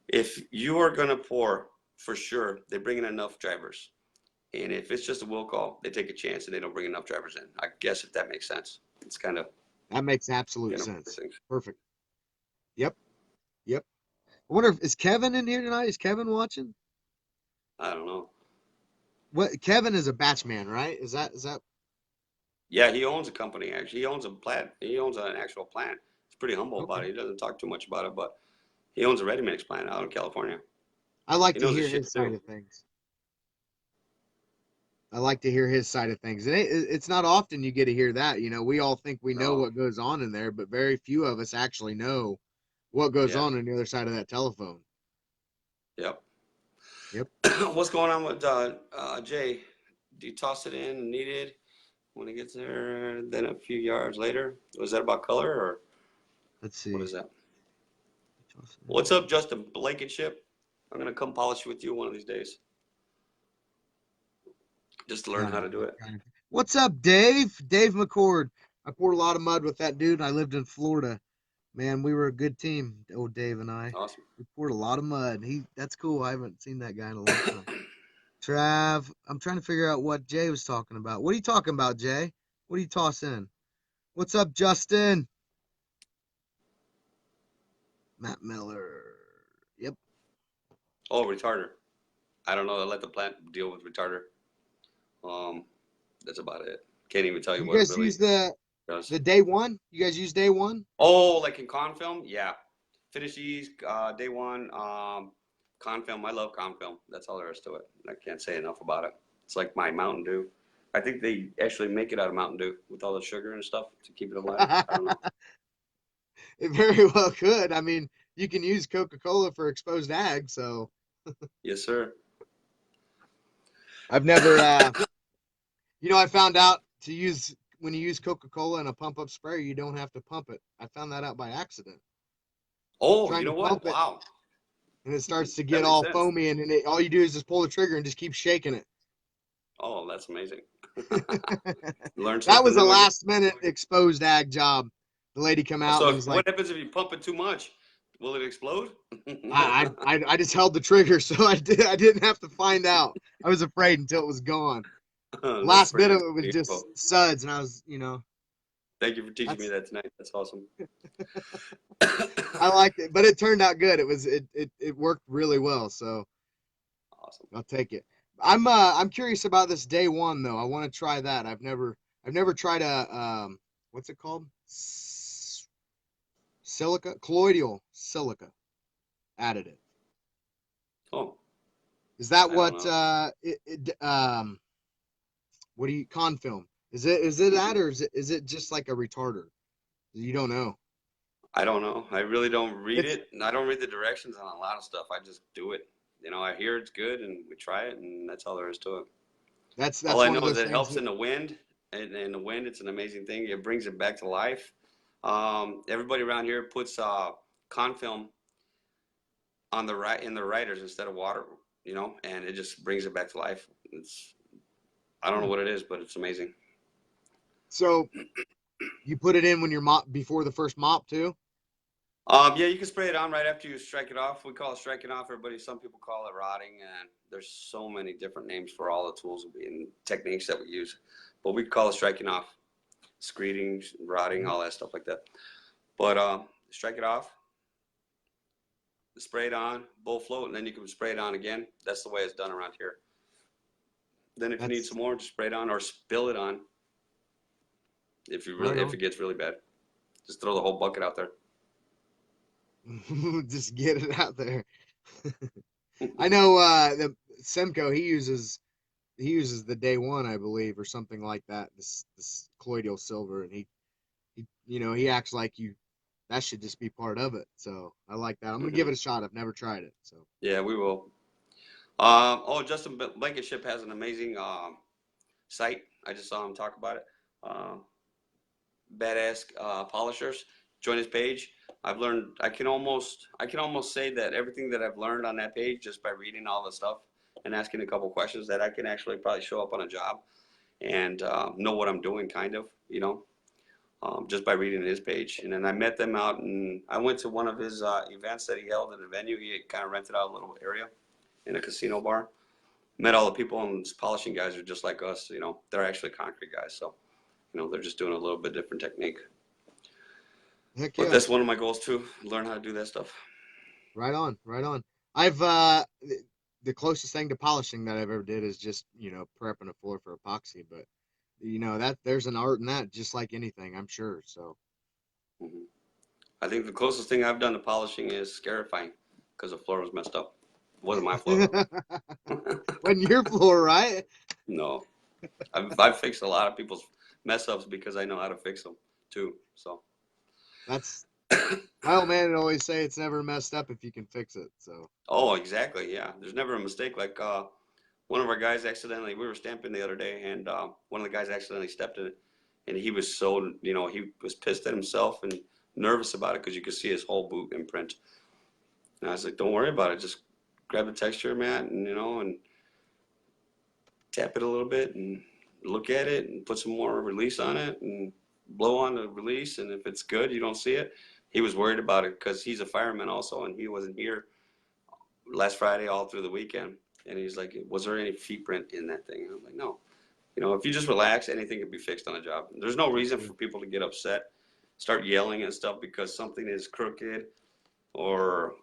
if you are going to pour, for sure, they bring in enough drivers. And if it's just a will call, they take a chance and they don't bring enough drivers in. I guess if that makes sense. It's kind of, That makes absolute sense. things. Perfect. Yep. Yep. I wonder if is Kevin in here tonight? Is Kevin watching? I don't know. What Kevin is a batch man, right? Is that Yeah, he owns a company, actually. He owns a plant. He owns an actual plant. He's pretty humble about okay? it. He doesn't talk too much about it, but he owns a ready mix plant out in California. I like He to knows his hear shit his side too. of things. I like to hear his side of things. And it's not often you get to hear that. We all think we know No. what goes on in there, but very few of us actually know what goes Yeah. on the other side of that telephone. Yep. Yep. What's going on with Jay? Do you toss it in needed when it gets there? Then a few yards later, was that about color or Let's what see. is that? What's up, Justin Blankenship? I'm gonna come polish with you one of these days, just to learn how to do it. What's up, Dave? Dave McCord. I poured a lot of mud with that dude. I lived in Florida. Man, we were a good team, old Dave and I. Awesome. We poured a lot of mud. That's cool. I haven't seen that guy in a long time. Trav, I'm trying to figure out what Jay was talking about. What are you talking about, Jay? What are you tossing? What's up, Justin? Matt Miller. Yep. Oh, retarder. I don't know. I let the plant deal with retarder. Um, that's about it. Can't even tell you You what it guys really use the does. the day one? You guys use day one? Oh, like in con film? Yeah. Finish these, day one. Con film. I love con film. That's all there is to it. I can't say enough about it. It's like my Mountain Dew. I think they actually make it out of Mountain Dew with all the sugar and stuff to keep it alive. I don't know. It very well could. I mean, you can use Coca-Cola for exposed ag, so Yes, sir. I've never I found out to use when you use Coca-Cola in a pump-up sprayer, you don't have to pump it. I found that out by accident. Oh, you Trying to know what? pump it Wow. and it starts to That get makes all sense. foamy and all you do is just pull the trigger and just keep shaking it. Oh, that's amazing. Learn That something was a new. last minute exposed ag job. The lady come out and So was like, what happens if you pump it too much? Will it explode? I just held the trigger, so I didn't have to find out. I was afraid until it was gone. That's Last bit pretty of it was amazing. just suds, and I was, Thank you for teaching me that's that tonight. That's awesome. I liked it, but it turned out good. It worked really well, so Awesome. I'll take it. I'm curious about this day one though. I want to try that. I've never tried a what's it called? Silica, colloidal silica additive. Oh, Is that I don't what know. what do you con film? Is it that Mhm. or is it just like a retarder? You don't know. I don't know. I really don't read It's it. And I don't read the directions on a lot of stuff. I just do it. I hear it's good and we try it, and that's all there is to it. All that's I one know of is those it things helps that in the wind, and in the wind, it's an amazing thing. It brings it back to life. Everybody around here puts con film on the right in the riders instead of water, and it just brings it back to life. I don't know what it is, but it's amazing. so you put it in when you're mop before the first mop too. Yeah, you can spray it on right after you strike it off. We call it striking off. Some people call it rotting, and there's so many different names for all the tools and techniques that we use. But we call it striking off, screeding, rotting, Mhm. all that stuff like that. But strike it off, spray it on, bull float, and then you can spray it on again. That's the way it's done around here. Then if you need That's some more, just spray it on or spill it on. right If on. it gets really bad, just throw the whole bucket out there. Just get it out there. I know the Semco he uses the day one, I believe, or something like that. This colloidal silver, and he acts like that should just be part of it. So I like that. I'm gonna give Hmm. it a shot. I've never tried it. So Yeah, we will. Justin Blankenship has an amazing site. I just saw him talk about it. Badass polishers. Join his page. I've learned. I can almost say that everything that I've learned on that page just by reading all the stuff and asking a couple questions that I can actually probably show up on a job and know what I'm doing, kind of, just by reading his page. And then I met them out, and I went to one of his events that he held in a venue. He kind of rented out a little area in a casino bar. Met all the people, and these polishing guys are just like us. They're actually concrete guys, so they're just doing a little bit different technique. Heck But yeah. that's one of my goals too, learn how to do that stuff. Right on, right on. I've the closest thing to polishing that I've ever did is just, prepping a floor for epoxy, but that there's an art in that just like anything, I'm sure. So hmm I think the closest thing I've done to polishing is scarifying because the floor was messed up. It wasn't my floor though. wasn't your floor, right? No, I've fixed a lot of people's mess ups because I know how to fix them too. So, That's my old man would always say it's never messed up if you can fix it. So oh, exactly. Yeah, there's never a mistake. Like one of our guys accidentally, we were stamping the other day, and one of the guys accidentally stepped in it, and he was so, he was pissed at himself and nervous about it because you could see his whole boot imprint. And I was like, don't worry about it. Just grab the texture mat and tap it a little bit and look at it and put some more release on it and blow on the release. And if it's good, you don't see it. He was worried about it because he's a fireman also, and he wasn't here last Friday all through the weekend. And he's like, was there any feet print in that thing? And I'm like, no. If you just relax, anything can be fixed on a job. There's no reason for people to get upset, start yelling and stuff because something is crooked or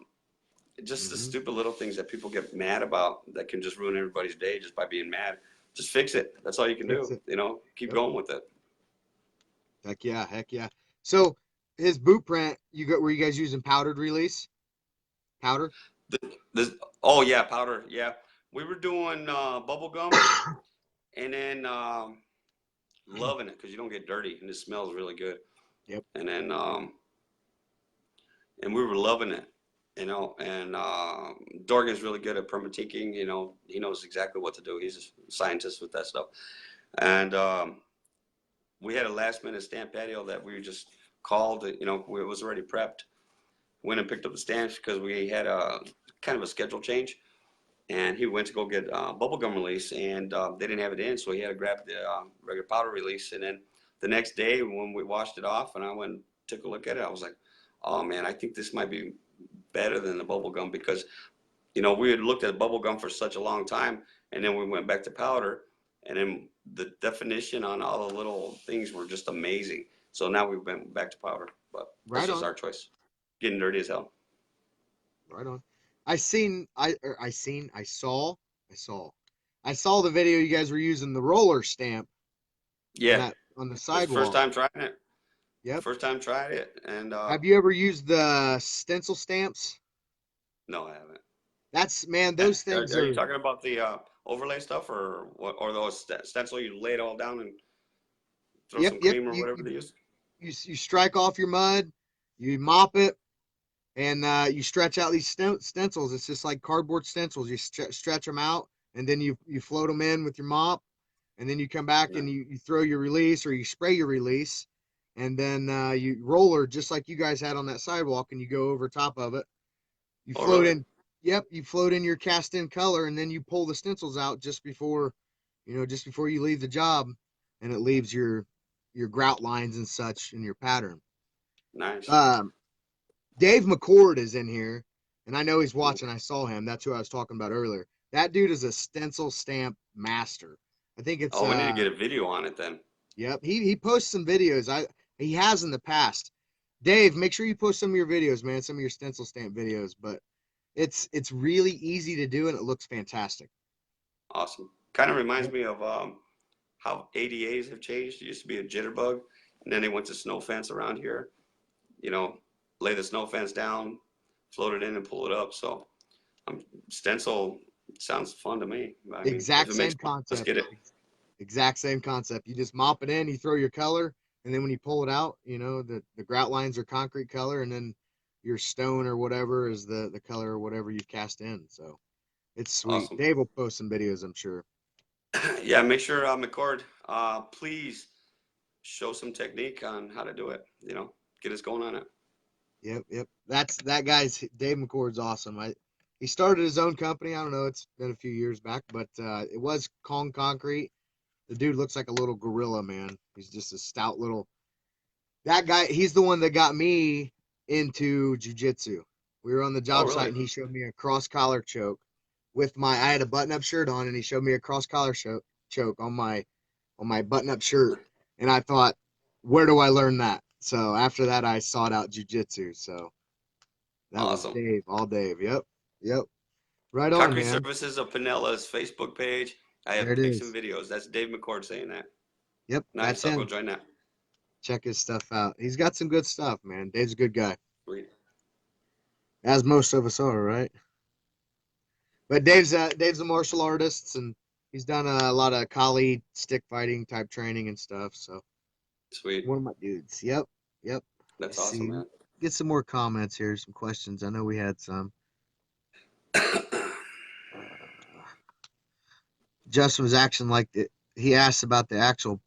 just the hmm stupid little things that people get mad about that can just ruin everybody's day just by being mad. Just fix it. That's all you can fix do. it. Keep Yep. going with it. Heck yeah, heck yeah. So his boot print, were you guys using powdered release? Powder? This, oh yeah, powder. Yeah, we were doing bubble gum, and then loving it because you don't get dirty and it smells really good. Yep. And then and we were loving it, And Dorgan's really good at permatiking. He knows exactly what to do. He's a scientist with that stuff. And we had a last minute stamp patio that we just called. It was already prepped. Went and picked up the stamps because we had a kind of a schedule change. And he went to go get bubblegum release, and they didn't have it in, so he had to grab the regular powder release. And then the next day, when we washed it off, and I went and took a look at it, I was like, "Oh man, I think this might be better than the bubblegum because we had looked at bubblegum for such a long time, and then we went back to powder, and then the definition on all the little things were just amazing. So now we went back to powder, but that's Right just on. our choice. Getting dirty as hell. Right on. I saw the video you guys were using the roller stamp Yeah, on the this first sidewalk. time trying it. Yep. First time tried it, and Have you ever used the stencil stamps? no, I haven't. That's man, those things Are you are talking about the overlay stuff, or what? Or those stencil you lay it all down and throw yep, some yep. cream or You whatever you they use? you strike off your mud, you mop it, and you stretch out these stencils. It's just like cardboard stencils. You stretch them out, and then you float them in with your mop, and then you come back Yeah. and you throw your release or you spray your release, and then you roller just like you guys had on that sidewalk, and you go over top of it. You Oh, float really? in, yep, you float in your cast in color, and then you pull the stencils out just before you leave the job, and it leaves your grout lines and such in your pattern. Nice. Um, Dave McCord is in here, and I know he's watching. I saw him. That's who I was talking about earlier. That dude is a stencil stamp master. I think it's Oh, we need to get a video on it then. yep. He posts some videos. He has in the past. Dave, make sure you post some of your videos, man. Some of your stencil stamp videos. But it's really easy to do and it looks fantastic. Awesome. Kind of reminds Yep. me of how ADAs have changed. It used to be a jitterbug, and then they went to snow fence around here. You know, lay the snow fence down, float it in, and pull it up. So stencil sounds fun to me. I mean, if Exact it makes same money, let's concept. get it. Exact same concept. You just mop it in, you throw your color, and then when you pull it out, the grout lines are concrete color, and then your stone or whatever is the color or whatever you've cast in. So it's sweet. Awesome. Dave will post some videos, I'm sure. Yeah, make sure McCord, please show some technique on how to do it. Get us going on it. Yep, yep. That guy's Dave McCord's awesome. He started his own company. I don't know, it's been a few years back, but it was Kong Concrete. The dude looks like a little gorilla, man. He's just a stout little. That guy, he's the one that got me into jujitsu. We were on the Oh, job site really? and he showed me a cross collar choke with my. I had a button up shirt on and he showed me a cross collar choke on my button up shirt, and I thought, where do I learn that? So after that, I sought out jujitsu. So that was Awesome. Dave, all Dave. Yep, yep. Right on, Concrete man. Services of Pinella's Facebook page. I There have it pics and is. videos. That's Dave McCord saying that. Yep, that's Nice. I'll go him. join that. Check his stuff out. He's got some good stuff, man. Dave's a good guy, Sweet. as most of us are, right? But Dave's a martial artist, and he's done a lot of Kali stick fighting type training and stuff. So Sweet. one of my dudes. Yep, yep. That's Let's awesome, see. man. Get some more comments here, some questions. I know we had some. Justin was acting like he asked about the actual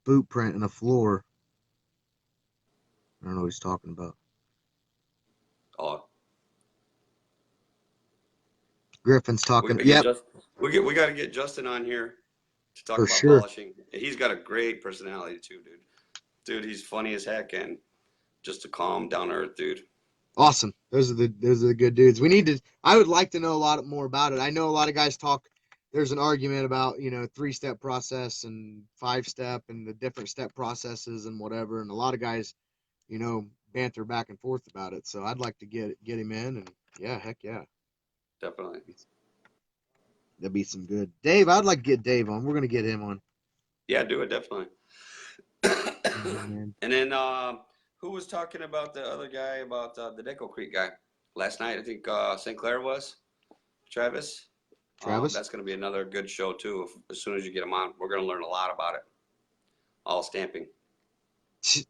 boot print in the floor. I don't know what he's talking about. Oh, Griffin's we talking. gotta get Yep, Justin. We gotta get Justin on here to talk for about sure. polishing. He's got a great personality too, dude. Dude, he's funny as heck and just a calm, down to earth dude. Awesome. Those are the good dudes. We need to. I would like to know a lot more about it. I know a lot of guys talk. There's an argument about 3-step process and 5-step and the different step processes and whatever. And a lot of guys banter back and forth about it. So I'd like to get him in and yeah, heck yeah, Definitely. that'd be some good. Dave, I'd like to get Dave on. We're gonna get him on. Yeah, do it definitely. Man. And then who was talking about the other guy about the Deco Creek guy last night? I think St. Clair was Travis. Travis. That's going to be another good show too. As soon as you get him on, we're going to learn a lot about it. All stamping.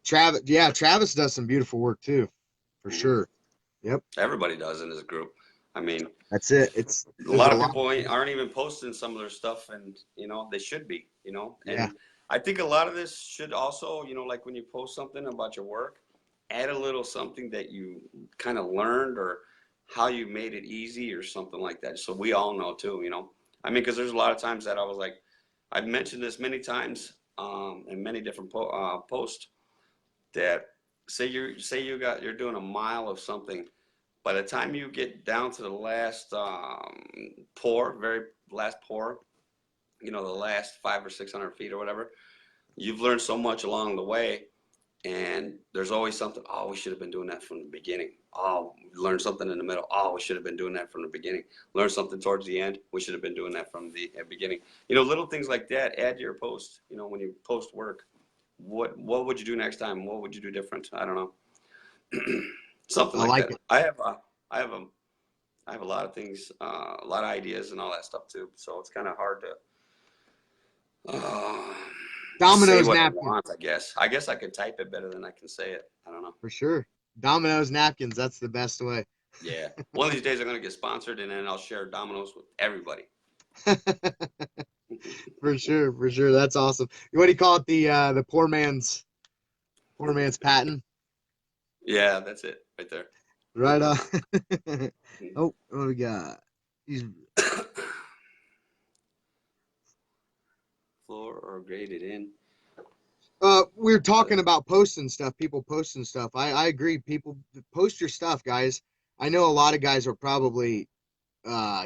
Travis, yeah, Travis does some beautiful work too, for Hmm. sure. Yep, Everybody does in this group. I mean, that's it. a There's lot a of lot. people aren't even posting some of their stuff, and they should be. Yeah, And I think a lot of this should also, like when you post something about your work, add a little something that you kind of learned or how you made it easy or something like that, so we all know too. I mean, because there's a lot of times that I was like, I've mentioned this many times in many different posts that you're doing a mile of something. By the time you get down to the last pour, very last pour, the last 500 or 600 feet or whatever, you've learned so much along the way, and there's always something. Oh, we should have been doing that from the beginning. Oh, we learned something in the middle. Oh, we should have been doing that from the beginning. Learn something towards the end. We should have been doing that from the beginning. Little things like that add to your post. When you post work, what would you do next time? What would you do different? I don't know. Something I like like that. it I have a lot of things, a lot of ideas and all that stuff too. So it's kind of hard to say Domino's what I napkins want. I guess I could type it better than I can say it. I don't know. for sure. Domino's napkins. That's the best way. Yeah. One of these days I'm gonna get sponsored, and then I'll share Domino's with everybody. For sure, for sure. That's awesome. What do you call it? The poor man's patent. Yeah, that's it right there. Right on. Oh, what do we got? He's Floor or graded in. we're talking about posting stuff, people posting stuff. I agree. People post your stuff, guys. I know a lot of guys are probably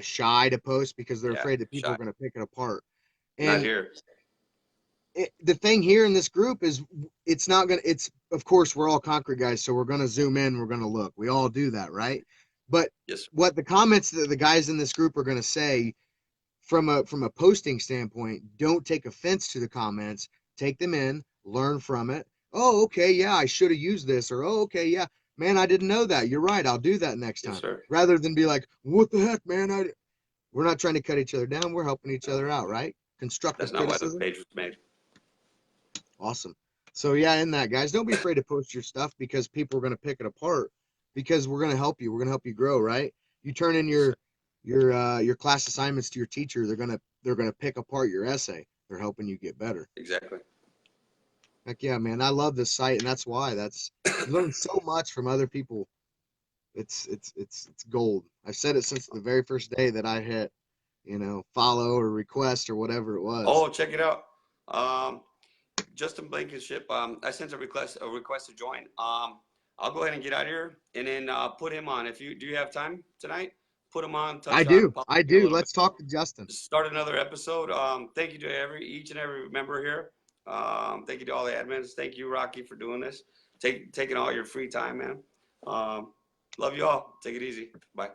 shy to post because they're Yeah, afraid that people shy. are going to pick it apart. Not And here. the thing here in this group is it's not going to, it's, of course, we're all concrete guys, so we're going to zoom in, we're going to look. We all do that, right? But Yes. what the comments that the guys in this group are going to say from a posting standpoint, don't take offense to the comments. Take them in, learn from it. Oh, okay, yeah, I should have used this, or oh, okay, yeah, man, I didn't know that. You're right. I'll do that next Yes, time. sir. Rather than be like, what the heck, man? We're not trying to cut each other down. We're helping each other out, right? That's Constructive not why the criticism. page was made. Awesome. So yeah, in that, guys, don't be afraid to post your stuff because people are going to pick it apart because we're going to help you. We're going to help you grow, right? You turn in Yes, sir. your class assignments to your teacher, they're gonna pick apart your essay. They're helping you get better. Exactly. Heck yeah, man. I love this site, and that's why. You learn so much from other people It's gold. I've said it since the very first day that I hit, follow or request or whatever it was. Oh, check it out. Um, Justin Blankenship. I sent a request to join. I'll go ahead and get out of here and then put him on. If you do you have time tonight? Put him on. I Touch on do. politics I a do. little bit. Let's talk to Justin. Start another episode. Thank you to each and every member here. Thank you to all the admins. Thank you, Rocky, for doing this. Taking all your free time, man. Um, Love you all. Take it easy. Bye.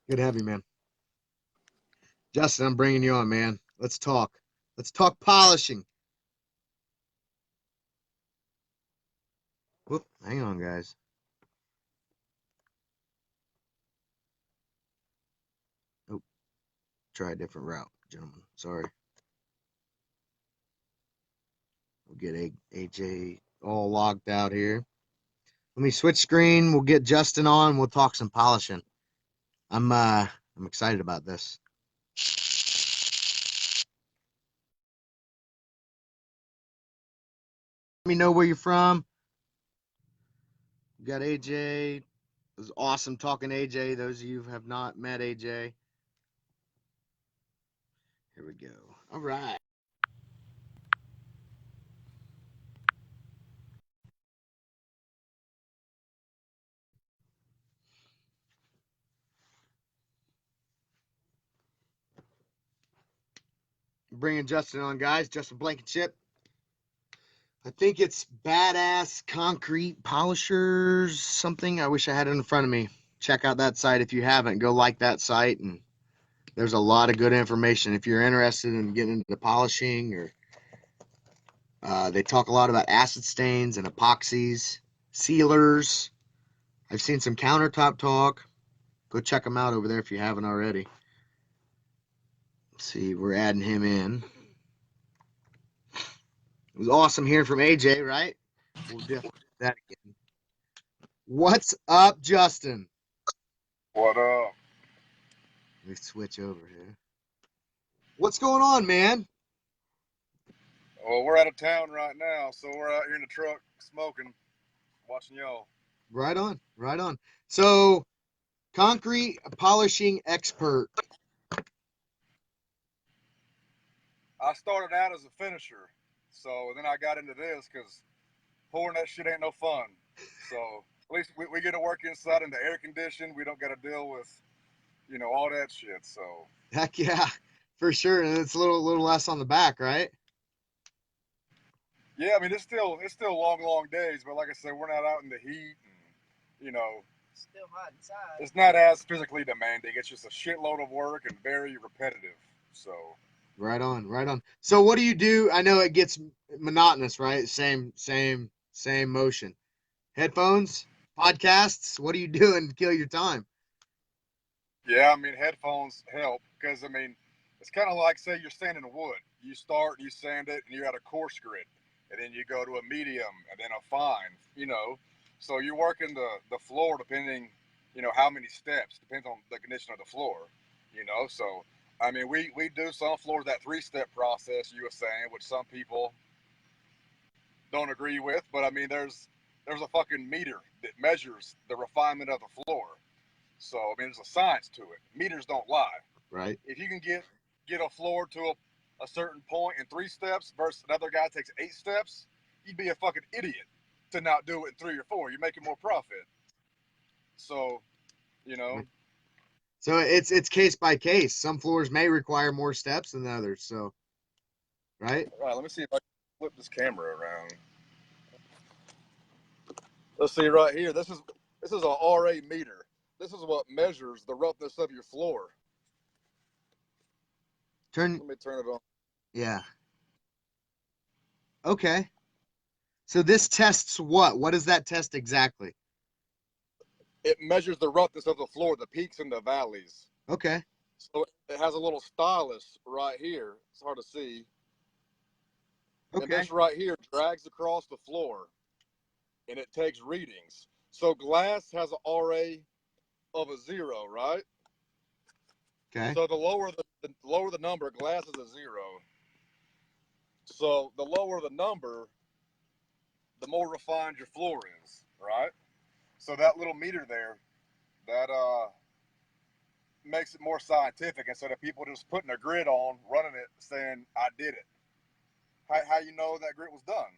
Good to have you, man. Justin, I'm bringing you on, man. Let's talk. Let's talk polishing. Whoop, hang on, guys. Oh, try a different route, gentlemen. Sorry. We'll get AJ all logged out here. Let me switch screen. We'll get Justin on. We'll talk some polishing. I'm excited about this. Let me know where you're from. We got AJ. It was awesome talking to AJ. Those of you who have not met AJ. Here we go. All right. Bringing Justin on, guys. Justin Blankenship. I think it's Badass Concrete Polishers something. I wish I had it in front of me. Check out that site if you haven't. Go like that site, and there's a lot of good information if you're interested in getting into polishing. Or they talk a lot about acid stains and epoxies, sealers. I've seen some countertop talk. Go check them out over there if you haven't already. Let's see, we're adding him in. It was awesome hearing from AJ, right? We'll definitely do that again. What's up, Justin? What up? Let me switch over here. What's going on, man? Well, we're out of town right now, so we're out here in the truck smoking, watching y'all. Right on, right on. So, concrete polishing expert. I started out as a finisher, so then I got into this because pouring that shit ain't no fun. So at least we get to work inside in the air conditioned. We don't got to deal with, all that shit. So Heck yeah, for sure. And it's a little less on the back, right? yeah, I mean it's still long days, but like I said, we're not out in the heat, and It's still hot inside. it's not as physically demanding. It's just a shitload of work and very repetitive. So. Right on, right on. So what do you do? I know it gets monotonous, right? Same motion. Headphones, podcasts. What are you doing to kill your time? Yeah, I mean, headphones help because, it's kind of like, say, you're sanding wood. You start, you sand it, and you're at a coarse grit. And then you go to a medium and then a fine. So you're working the floor depending, how many steps. Depends on the condition of the floor, So, we do some floors that 3-step process you were saying, which some people don't agree with. But, there's a fucking meter that measures the refinement of the floor. So, there's a science to it. Meters don't lie. Right. If you can get a floor to a certain point in 3 steps versus another guy takes 8 steps, you'd be a fucking idiot to not do it in 3 or 4. You're making more profit. So, So it's case by case. Some floors may require more steps than others. So, right. All right, let me see if I can flip this camera around. Let's see right here. This is a RA meter. This is what measures the roughness of your floor. Let me turn it on. Yeah. Okay. So this tests what? What does that test exactly? It measures the roughness of the floor, the peaks and the valleys. Okay. So it has a little stylus right here. It's hard to see. Okay. And this right here drags across the floor, and it takes readings. So glass has an RA of a 0, right? Okay. So the lower the number, glass is a 0. So the lower the number, the more refined your floor is, right? So that little meter there that makes it more scientific instead of people just putting a grid on, running it, saying I did it. How you know that grid was done?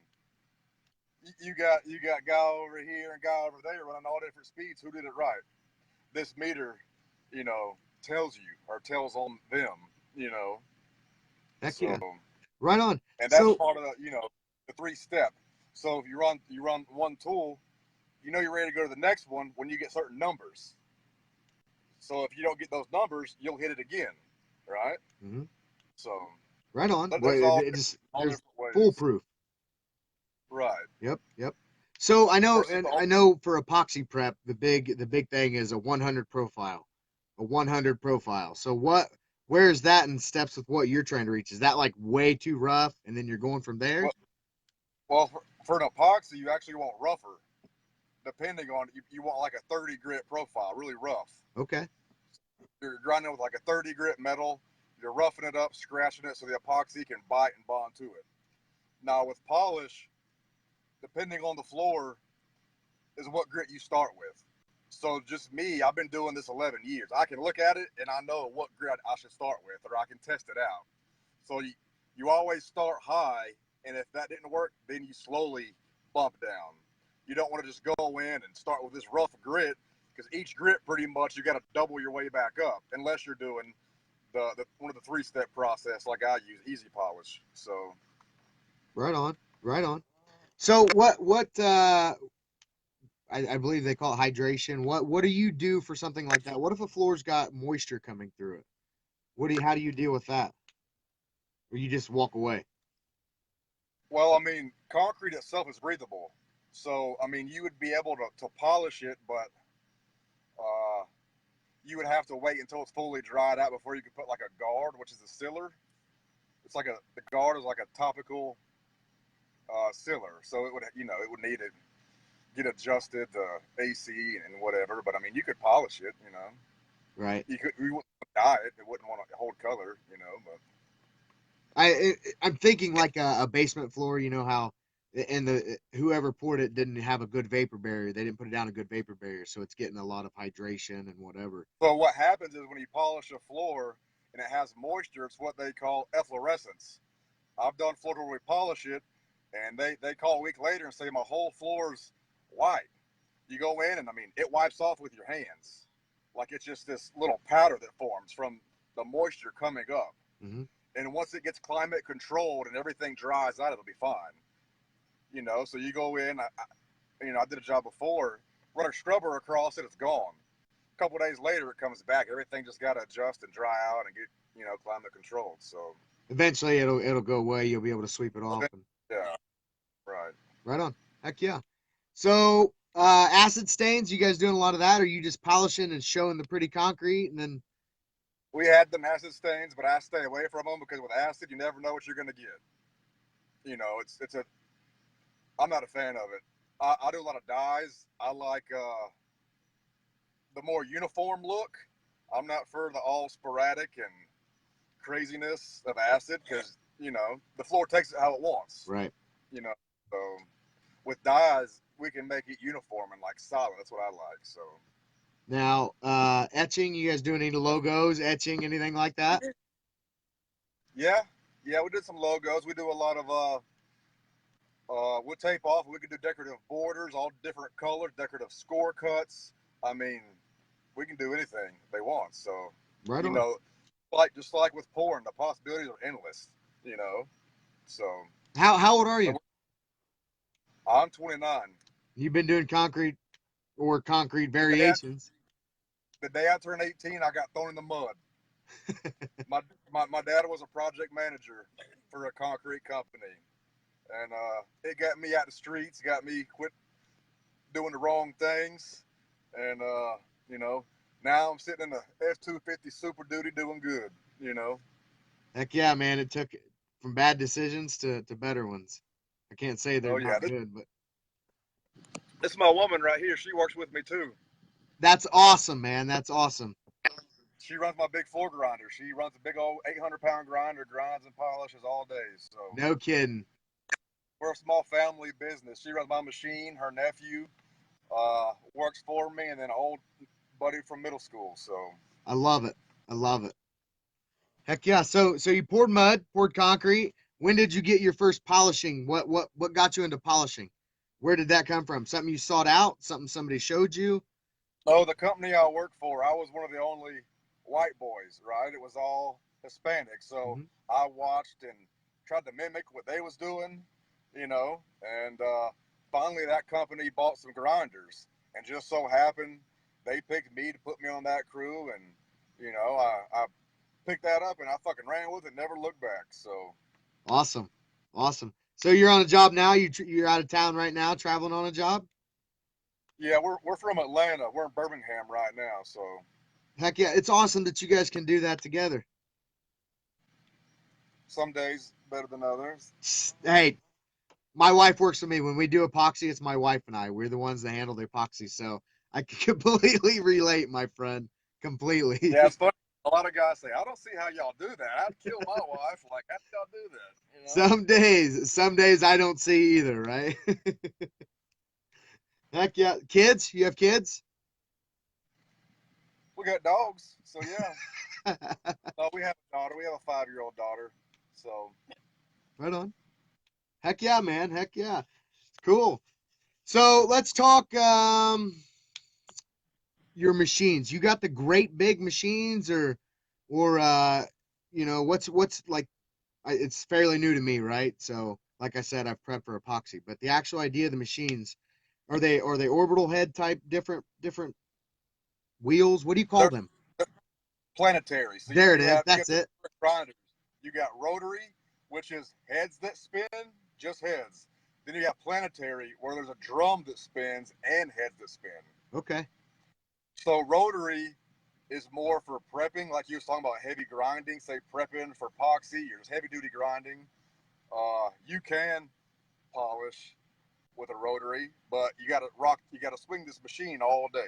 You got guy over here and guy over there running all different speeds. Who did it right? This meter, tells you or tells on them. Heck So yeah. Right on. and that's So part of the 3-step. So if you run one tool, you're ready to go to the next one when you get certain numbers. So if you don't get those numbers, you'll hit it again, right? mm-hmm. So right on. there's all There's different ways. foolproof. Right. Yep. So I know, Versus and the I know for epoxy prep, the big thing is a 100 profile, a 100 profile. So where is that in steps with what you're trying to reach? Is that like way too rough, and then you're going from there? Well, for an epoxy, you actually want rougher. Depending on you want like a 30 grit profile, really rough. Okay. You're grinding with like a 30 grit metal. You're roughing it up, scratching it so the epoxy can bite and bond to it. Now with polish, depending on the floor, is what grit you start with. So just me, I've been doing this 11 years. I can look at it and I know what grit I should start with, or I can test it out. So you always start high, and if that didn't work, then you slowly bump down. You don't want to just go in and start with this rough grit, because each grit pretty much you got to double your way back up, unless you're doing the one of the 3-step process like I use, easy polish. So right on. So what I believe they call it hydration. What do you do for something like that? What if a floor's got moisture coming through it? How do you deal with that? Or you just walk away? well, I mean, concrete itself is breathable. So I mean, you would be able to polish it, but you would have to wait until it's fully dried out before you could put like a guard, which is a sealer. It's like the guard is like a topical sealer, so it would need to get adjusted to AC and whatever. But I mean, you could polish it, Right. You wouldn't dye it. It wouldn't want to hold color, but I'm thinking like a basement floor. You know how, and the whoever poured it didn't have a good vapor barrier. They didn't put it down a good vapor barrier, so it's getting a lot of hydration and whatever. so what happens is when you polish a floor and it has moisture, it's what they call efflorescence. I've done floor where we polish it, and they call a week later and say my whole floor's white. You go in and I mean it wipes off with your hands, like it's just this little powder that forms from the moisture coming up. Mm-hmm. And once it gets climate controlled and everything dries out, it'll be fine. So you go in. I did a job before, run a scrubber across it, it's gone. A couple days later, it comes back. Everything just got to adjust and dry out and get climate controlled. So Eventually, it'll go away. You'll be able to sweep it off. yeah, right. Right on. Heck yeah. So, acid stains, you guys doing a lot of that, or are you just polishing and showing the pretty concrete and then? We had them acid stains, but I stay away from them because with acid, you never know what you're going to get. I'm not a fan of it. I do a lot of dyes. I like the more uniform look. I'm not for the all sporadic and craziness of acid because, the floor takes it how it wants. Right. So with dyes, we can make it uniform and like solid. That's what I like. So Now, etching, you guys doing any logos, etching, anything like that? yeah, we did some logos. We do a lot of we'll tape off. We can do decorative borders, all different colors, decorative score cuts. I mean, we can do anything they want. So Right on. Just like with pouring, the possibilities are endless. So How old are you? I'm 29. You've been doing concrete or concrete variations. The day I turned 18, I got thrown in the mud. my dad was a project manager for a concrete company, and it got me out the streets, got me quit doing the wrong things, and now I'm sitting in the F-250 Super Duty doing good. Heck yeah, man! It took from bad decisions to better ones. I can't say they're not good, but this is my woman right here. She works with me too. that's awesome, man. That's awesome. She runs my big floor grinder. She runs a big old 800-pound grinder, grinds and polishes all day. So No kidding. we're a small family business. She runs my machine. Her nephew works for me, and then an old buddy from middle school. So I love it. I love it. Heck yeah. So you poured mud, poured concrete. When did you get your first polishing? What got you into polishing? Where did that come from? Something you sought out? Something somebody showed you? oh, the company I worked for, I was one of the only white boys, right? It was all Hispanic. So Mm-hmm. I watched and tried to mimic what they was doing, and finally that company bought some grinders, and just so happened they picked me to put me on that crew, and I picked that up and I fucking ran with it, never looked back. So Awesome. Awesome. So you're on a job now? You're out of town right now, traveling on a job? yeah, we're from Atlanta. We're in Birmingham right now. So Heck yeah. It's awesome that you guys can do that together. some days better than others. Hey, my wife works with me. When we do epoxy, it's my wife and I. We're the ones that handle the epoxy. So I can completely relate, my friend. Completely. Yeah, it's funny. A lot of guys say, "I don't see how y'all do that. I'd kill my wife. Like, how do y'all do that?" Some days I don't see either, right? Heck yeah. Kids? You have kids? We got dogs, so yeah. No, we have a daughter. We have a 5-year-old daughter. So Right on. Heck yeah, man. Heck yeah. Cool. So let's talk your machines. You got the great big machines or what's like it's fairly new to me, right? So like I said, I've prepped for epoxy, but the actual idea of the machines, are they orbital head type different wheels? What do you call they're them? planetary. So There it you is. have That's it. grinders. You got rotary, which is heads that spin, just heads. Then you got planetary, where there's a drum that spins and heads that spin. Okay. So rotary is more for prepping, like you was talking about heavy grinding, say prepping for epoxy or just heavy duty grinding. You can polish with a rotary, but you gotta swing this machine all day.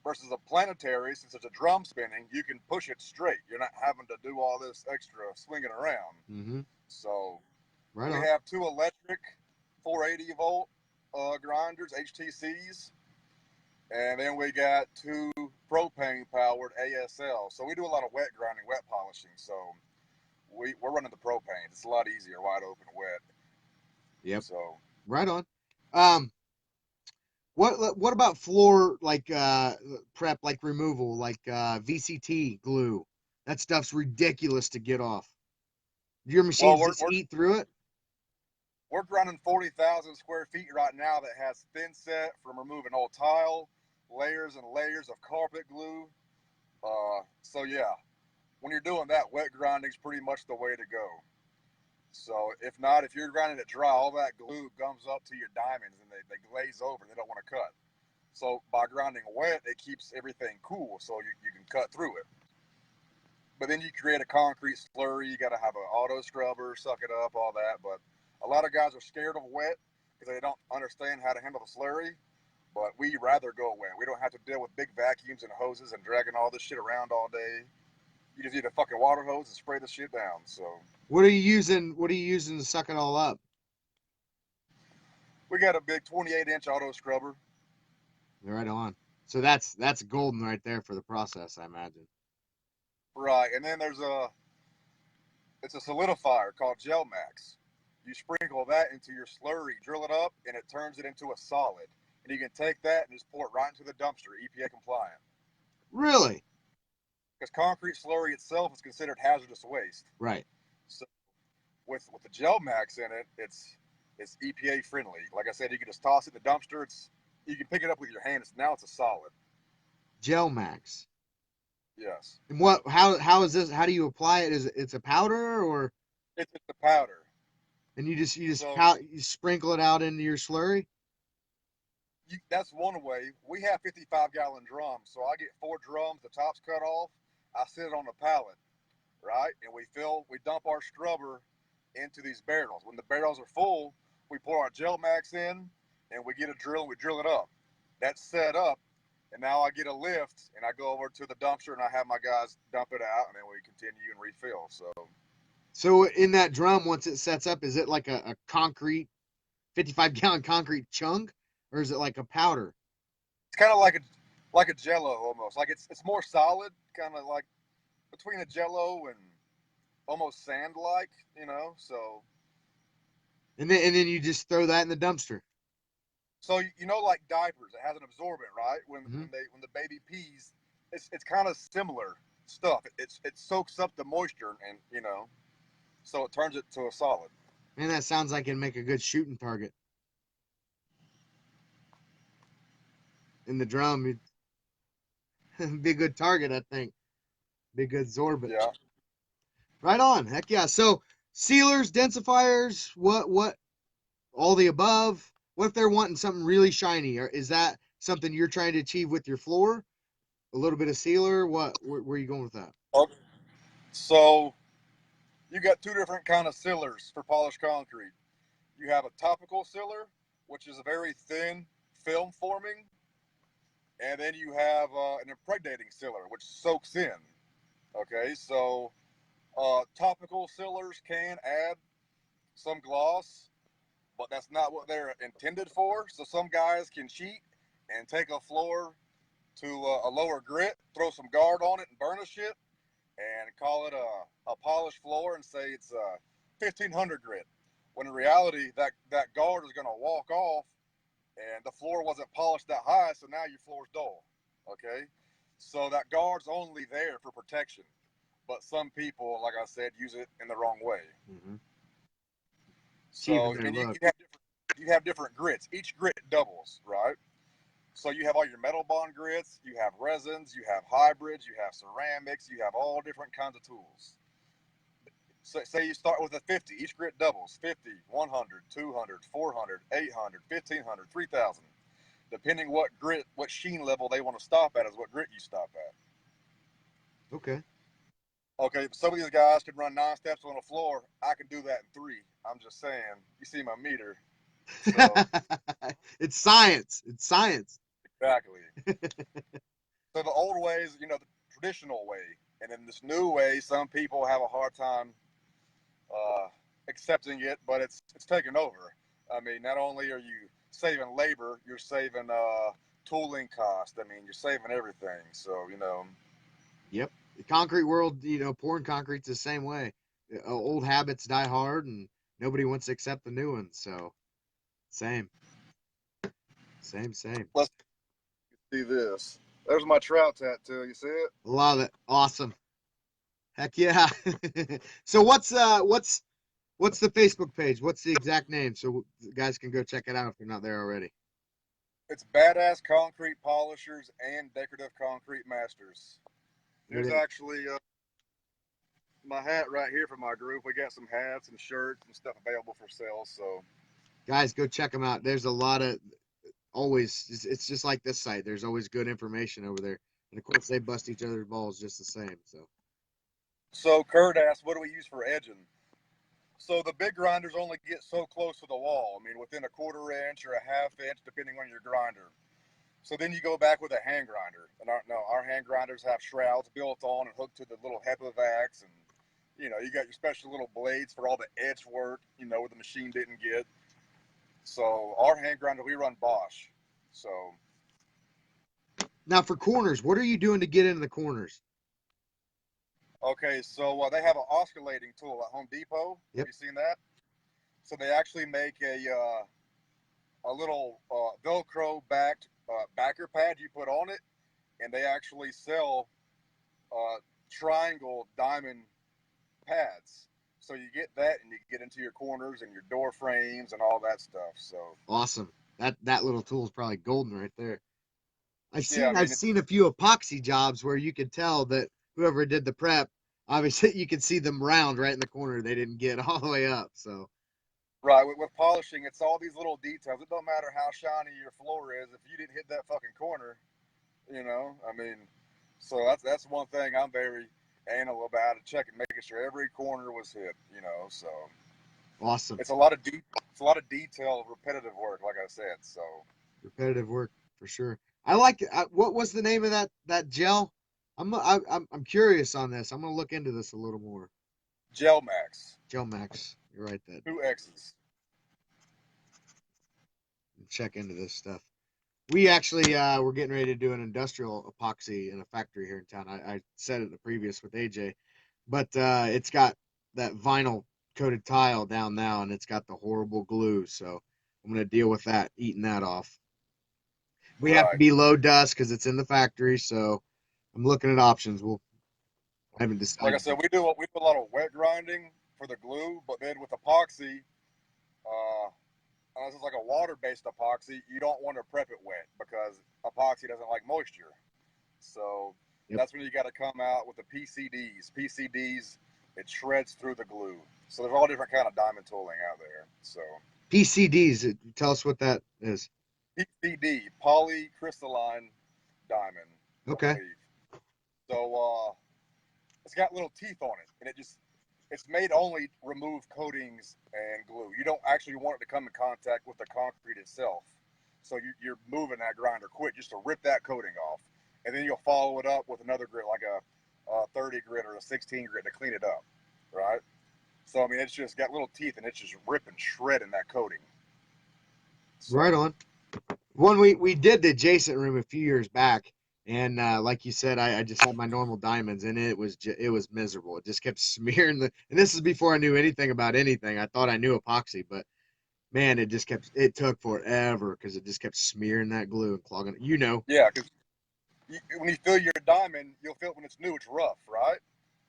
Versus a planetary, since it's a drum spinning, you can push it straight. You're not having to do all this extra swinging around. Mm-hmm. So Right we on. have 2 electric 480 volt grinders, HTCs, and then we got 2 propane powered ASL. So we do a lot of wet grinding, wet polishing. So we're running the propane. It's a lot easier, wide open, wet. Yep. So Right on. Um, what about floor like prep like removal like VCT glue? That stuff's ridiculous to get off. Do your well, machines we're just we're, eat through it? we're grinding 40,000 square feet right now that has thin set from removing old tile, layers and layers of carpet glue. So yeah, when you're doing that, wet grinding is pretty much the way to go. So if not, if you're grinding it dry, all that glue gums up to your diamonds and they glaze over. They don't want to cut. So by grinding wet, it keeps everything cool, so you can cut through it. But then you create a concrete slurry. You got to have an auto scrubber, suck it up, all that. But a lot of guys are scared of wet because they don't understand how to handle the slurry. But we rather go wet. We don't have to deal with big vacuums and hoses and dragging all this shit around all day. You just need a fucking water hose and spray the shit down. So What are you using? What are you using to suck it all up? we got a big 28-inch auto scrubber. Right on. So that's golden right there for the process, I imagine. Right, and then it's a solidifier called Gel Max. You sprinkle that into your slurry, drill it up, and it turns it into a solid. And you can take that and just pour it right into the dumpster, EPA compliant. Really? Because concrete slurry itself is considered hazardous waste. Right. So with the Gel Max in it, it's EPA friendly. Like I said, you can just toss it in the dumpster. You can pick it up with your hand. Now it's a solid. Gel Max. Yes. And how is this? How do you apply it? Is it's a powder or? It's a powder. And So you sprinkle it out into your slurry? that's one way. We have 55-gallon drums, so I get 4 drums. The top's cut off. I sit it on a pallet, right? And we dump our scrubber into these barrels. When the barrels are full, we pour our Gel Max in, and we get a drill. And we drill it up. That's set up, and now I get a lift, and I go over to the dumpster, and I have my guys dump it out, and then we continue and refill. So in that drum, once it sets up, is it like a concrete 55-gallon concrete chunk, or is it like a powder? It's kind of like like a Jello almost. Like it's more solid, kind of like between a Jello and almost sand like, you know. So And then you just throw that in the dumpster. so you know, like diapers, it has an absorbent, right? Mm-hmm. When the baby pees, it's kind of similar stuff. It soaks up the moisture and you know, so it turns it to a solid. Man, that sounds like it'd make a good shooting target. In the drum, it'd be a good target, I think. Be a good sorbet. Yeah. Right on. Heck yeah. So sealers, densifiers, what all the above. What if they're wanting something really shiny? Or is that something you're trying to achieve with your floor? A little bit of sealer? Where are you going with that? Okay. So you got two different kind of sealers for polished concrete. You have a topical sealer, which is a very thin film forming, and then you have an impregnating sealer, which soaks in. Okay, so topical sealers can add some gloss, but that's not what they're intended for. So some guys can cheat and take a floor to a lower grit, throw some guard on it, and burnish it, and call it a polished floor and say it's 1500 grit. When in reality, that guard is going to walk off, and the floor wasn't polished that high, so now your floor's dull. Okay, so that guard's only there for protection, but some people, like I said, use it in the wrong way. Mm-hmm. So, Achieving their and look. you have different grits. Each grit doubles, right? So you have all your metal bond grits, you have resins, you have hybrids, you have ceramics, you have all different kinds of tools. So, say you start with a 50, each grit doubles 50, 100, 200, 400, 800, 1500, 3000. Depending what grit, what sheen level they want to stop at is what grit you stop at. Okay. Okay, some of these guys can run 9 steps on the floor. I can do that in 3. I'm just saying. You see my meter. So, It's science. It's science. exactly. So the old way is, you know, the traditional way. And in this new way, some people have a hard time uh, accepting it, but it's taken over. I mean, not only are you saving labor, you're saving tooling cost. I mean, you're saving everything. So, you know. Yep. The concrete world, pouring concrete's the same way. Old habits die hard, and nobody wants to accept the new ones. So, same, same. Let's see this. There's my trout tattoo. You see it? Love it. Awesome. Heck yeah. So what's the Facebook page? What's the exact name so guys can go check it out if they're not there already? It's Badass Concrete Polishers and Decorative Concrete Masters. There's actually my hat right here for my group. We got some hats and shirts and stuff available for sale. So, guys, go check them out. There's a lot of always. It's just like this site. There's always good information over there, and of course they bust each other's balls just the same. so Kurt asked, what do we use for edging? So the big grinders only get so close to the wall. I mean, within a quarter inch or a half inch, depending on your grinder. So then you go back with a hand grinder. And our hand grinders have shrouds built on and hooked to the little HEPA vacs. And, you know, you got your special little blades for all the edge work, you know, where the machine didn't get. So our hand grinder, we run Bosch. So. Now for corners, what are you doing to get into the corners? Okay, so they have an oscillating tool at Home Depot. Yep. Have you seen that? So they actually make a little Velcro backed backer pad you put on it, and they actually sell triangle diamond pads. So you get that, and you get into your corners and your door frames and all that stuff. So Awesome. That little tool is probably golden right there. I I've mean, seen a few epoxy jobs where you could tell that whoever did the prep, obviously you could see them round right in the corner. They didn't get all the way up. So right, with polishing, it's all these little details. It don't matter how shiny your floor is if you didn't hit that fucking corner. You know, I mean, so that's one thing I'm very anal about, checking, making sure every corner was hit. You know, so awesome. it's a lot of detail, repetitive work, like I said. So Repetitive work for sure. I like it. What was the name of that gel? I'm curious on this. I'm gonna look into this a little more. Gel Max. Gel Max. You're right. That 2 X's. check into this stuff. We actually we're getting ready to do an industrial epoxy in a factory here in town. I said it in the previous with AJ, but it's got that vinyl coated tile down now, and it's got the horrible glue. So I'm gonna deal with that, eating that off. We have to Right. be low dust because it's in the factory. So I'm looking at options. I haven't Like I decided. said, we do a lot of wet grinding for the glue, but then with epoxy, unless it's like a water-based epoxy, you don't want to prep it wet because epoxy doesn't like moisture. So Yep. that's when you got to come out with the PCDs. PCDs, it shreds through the glue. So there's all different kind of diamond tooling out there. So PCDs. Tell us what that is. PCD, polycrystalline diamond, I Okay. believe. So it's got little teeth on it, and it's made only to remove coatings and glue. You don't actually want it to come in contact with the concrete itself. So you're moving that grinder quick just to rip that coating off. And then you'll follow it up with another grit, like a 30 grit or a 16 grit to clean it up, right? So, I mean, it's just got little teeth, and it's just ripping, shredding that coating. So, Right on. One we did the adjacent room a few years back, and like you said, I just had my normal diamonds, and it was miserable. It just kept smearing and this is before I knew anything about anything. I thought I knew epoxy, but man, it took forever because it just kept smearing that glue and clogging it. yeah, because when you fill your diamond, you'll feel it when it's new, it's rough, right?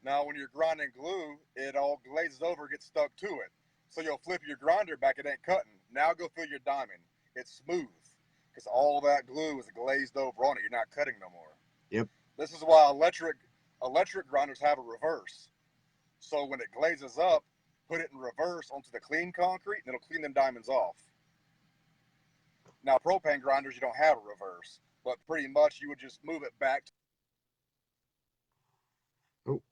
Now, when you're grinding glue, it all glazes over, gets stuck to it. So you'll flip your grinder back, it ain't cutting. Now go fill your diamond. It's smooth because all that glue is glazed over on it. You're not cutting no more. Yep. This is why electric grinders have a reverse. So when it glazes up, put it in reverse onto the clean concrete, and it'll clean them diamonds off. Now, propane grinders, you don't have a reverse, but pretty much you would just move it back. Oh.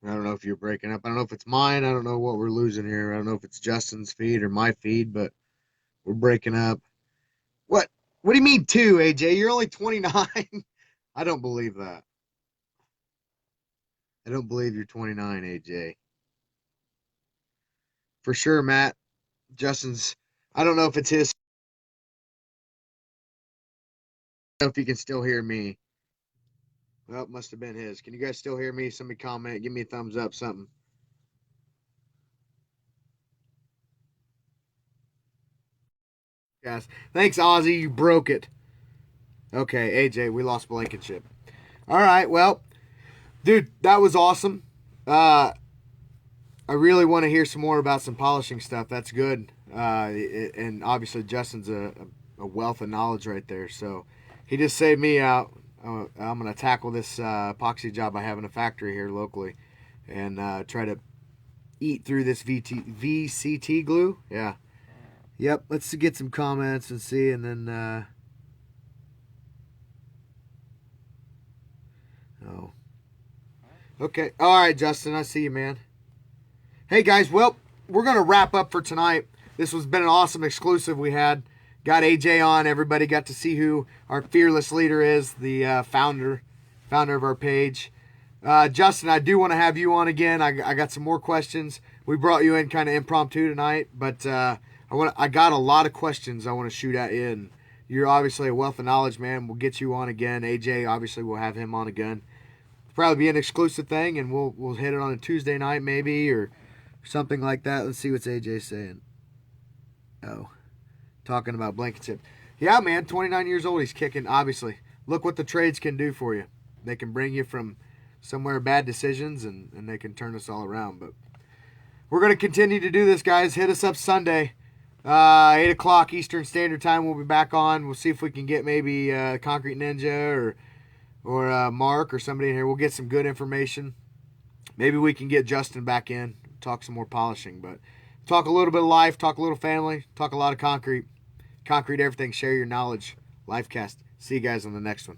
I don't know if you're breaking up. I don't know if it's mine. I don't know what we're losing here. I don't know if it's Justin's feed or my feed, but we're breaking up. What? What do you mean two, AJ? You're only 29. I don't believe that. I don't believe you're 29, AJ. For sure, Matt. Justin's. I don't know if it's his. I don't know if you can still hear me. Well, it must have been his. Can you guys still hear me? Somebody comment. Give me a thumbs up, something. Yes. Thanks, Ozzy. You broke it. Okay, AJ, we lost Blankenship. All right, well, dude, that was awesome. I really want to hear some more about some polishing stuff. That's good. And obviously, Justin's a wealth of knowledge right there. So he just saved me out. I'm going to tackle this epoxy job I have in a factory here locally and try to eat through this VCT glue. Yeah. Yep. Let's get some comments and see. And then. Oh. Okay. All right, Justin. I see you, man. Hey, guys. Well, we're going to wrap up for tonight. This has been an awesome exclusive we had. Got AJ on. Everybody got to see who our fearless leader is, the founder of our page. Justin, I do want to have you on again. I got some more questions. We brought you in kind of impromptu tonight, but I got a lot of questions I want to shoot at you. And you're obviously a wealth of knowledge, man. We'll get you on again. AJ, obviously, we'll have him on again. It'll probably be an exclusive thing, and we'll hit it on a Tuesday night maybe or something like that. Let's see what's AJ saying. Oh. Talking about Blankenship. Yeah, man, 29 years old. He's kicking, obviously. Look what the trades can do for you. They can bring you from somewhere bad decisions, and they can turn us all around. But we're going to continue to do this, guys. Hit us up Sunday, 8 o'clock Eastern Standard Time. We'll be back on. We'll see if we can get maybe Concrete Ninja or Mark or somebody in here. We'll get some good information. Maybe we can get Justin back in, talk some more polishing. But talk a little bit of life, talk a little family, talk a lot of concrete. Concrete everything. Share your knowledge. Lifecast. See you guys on the next one.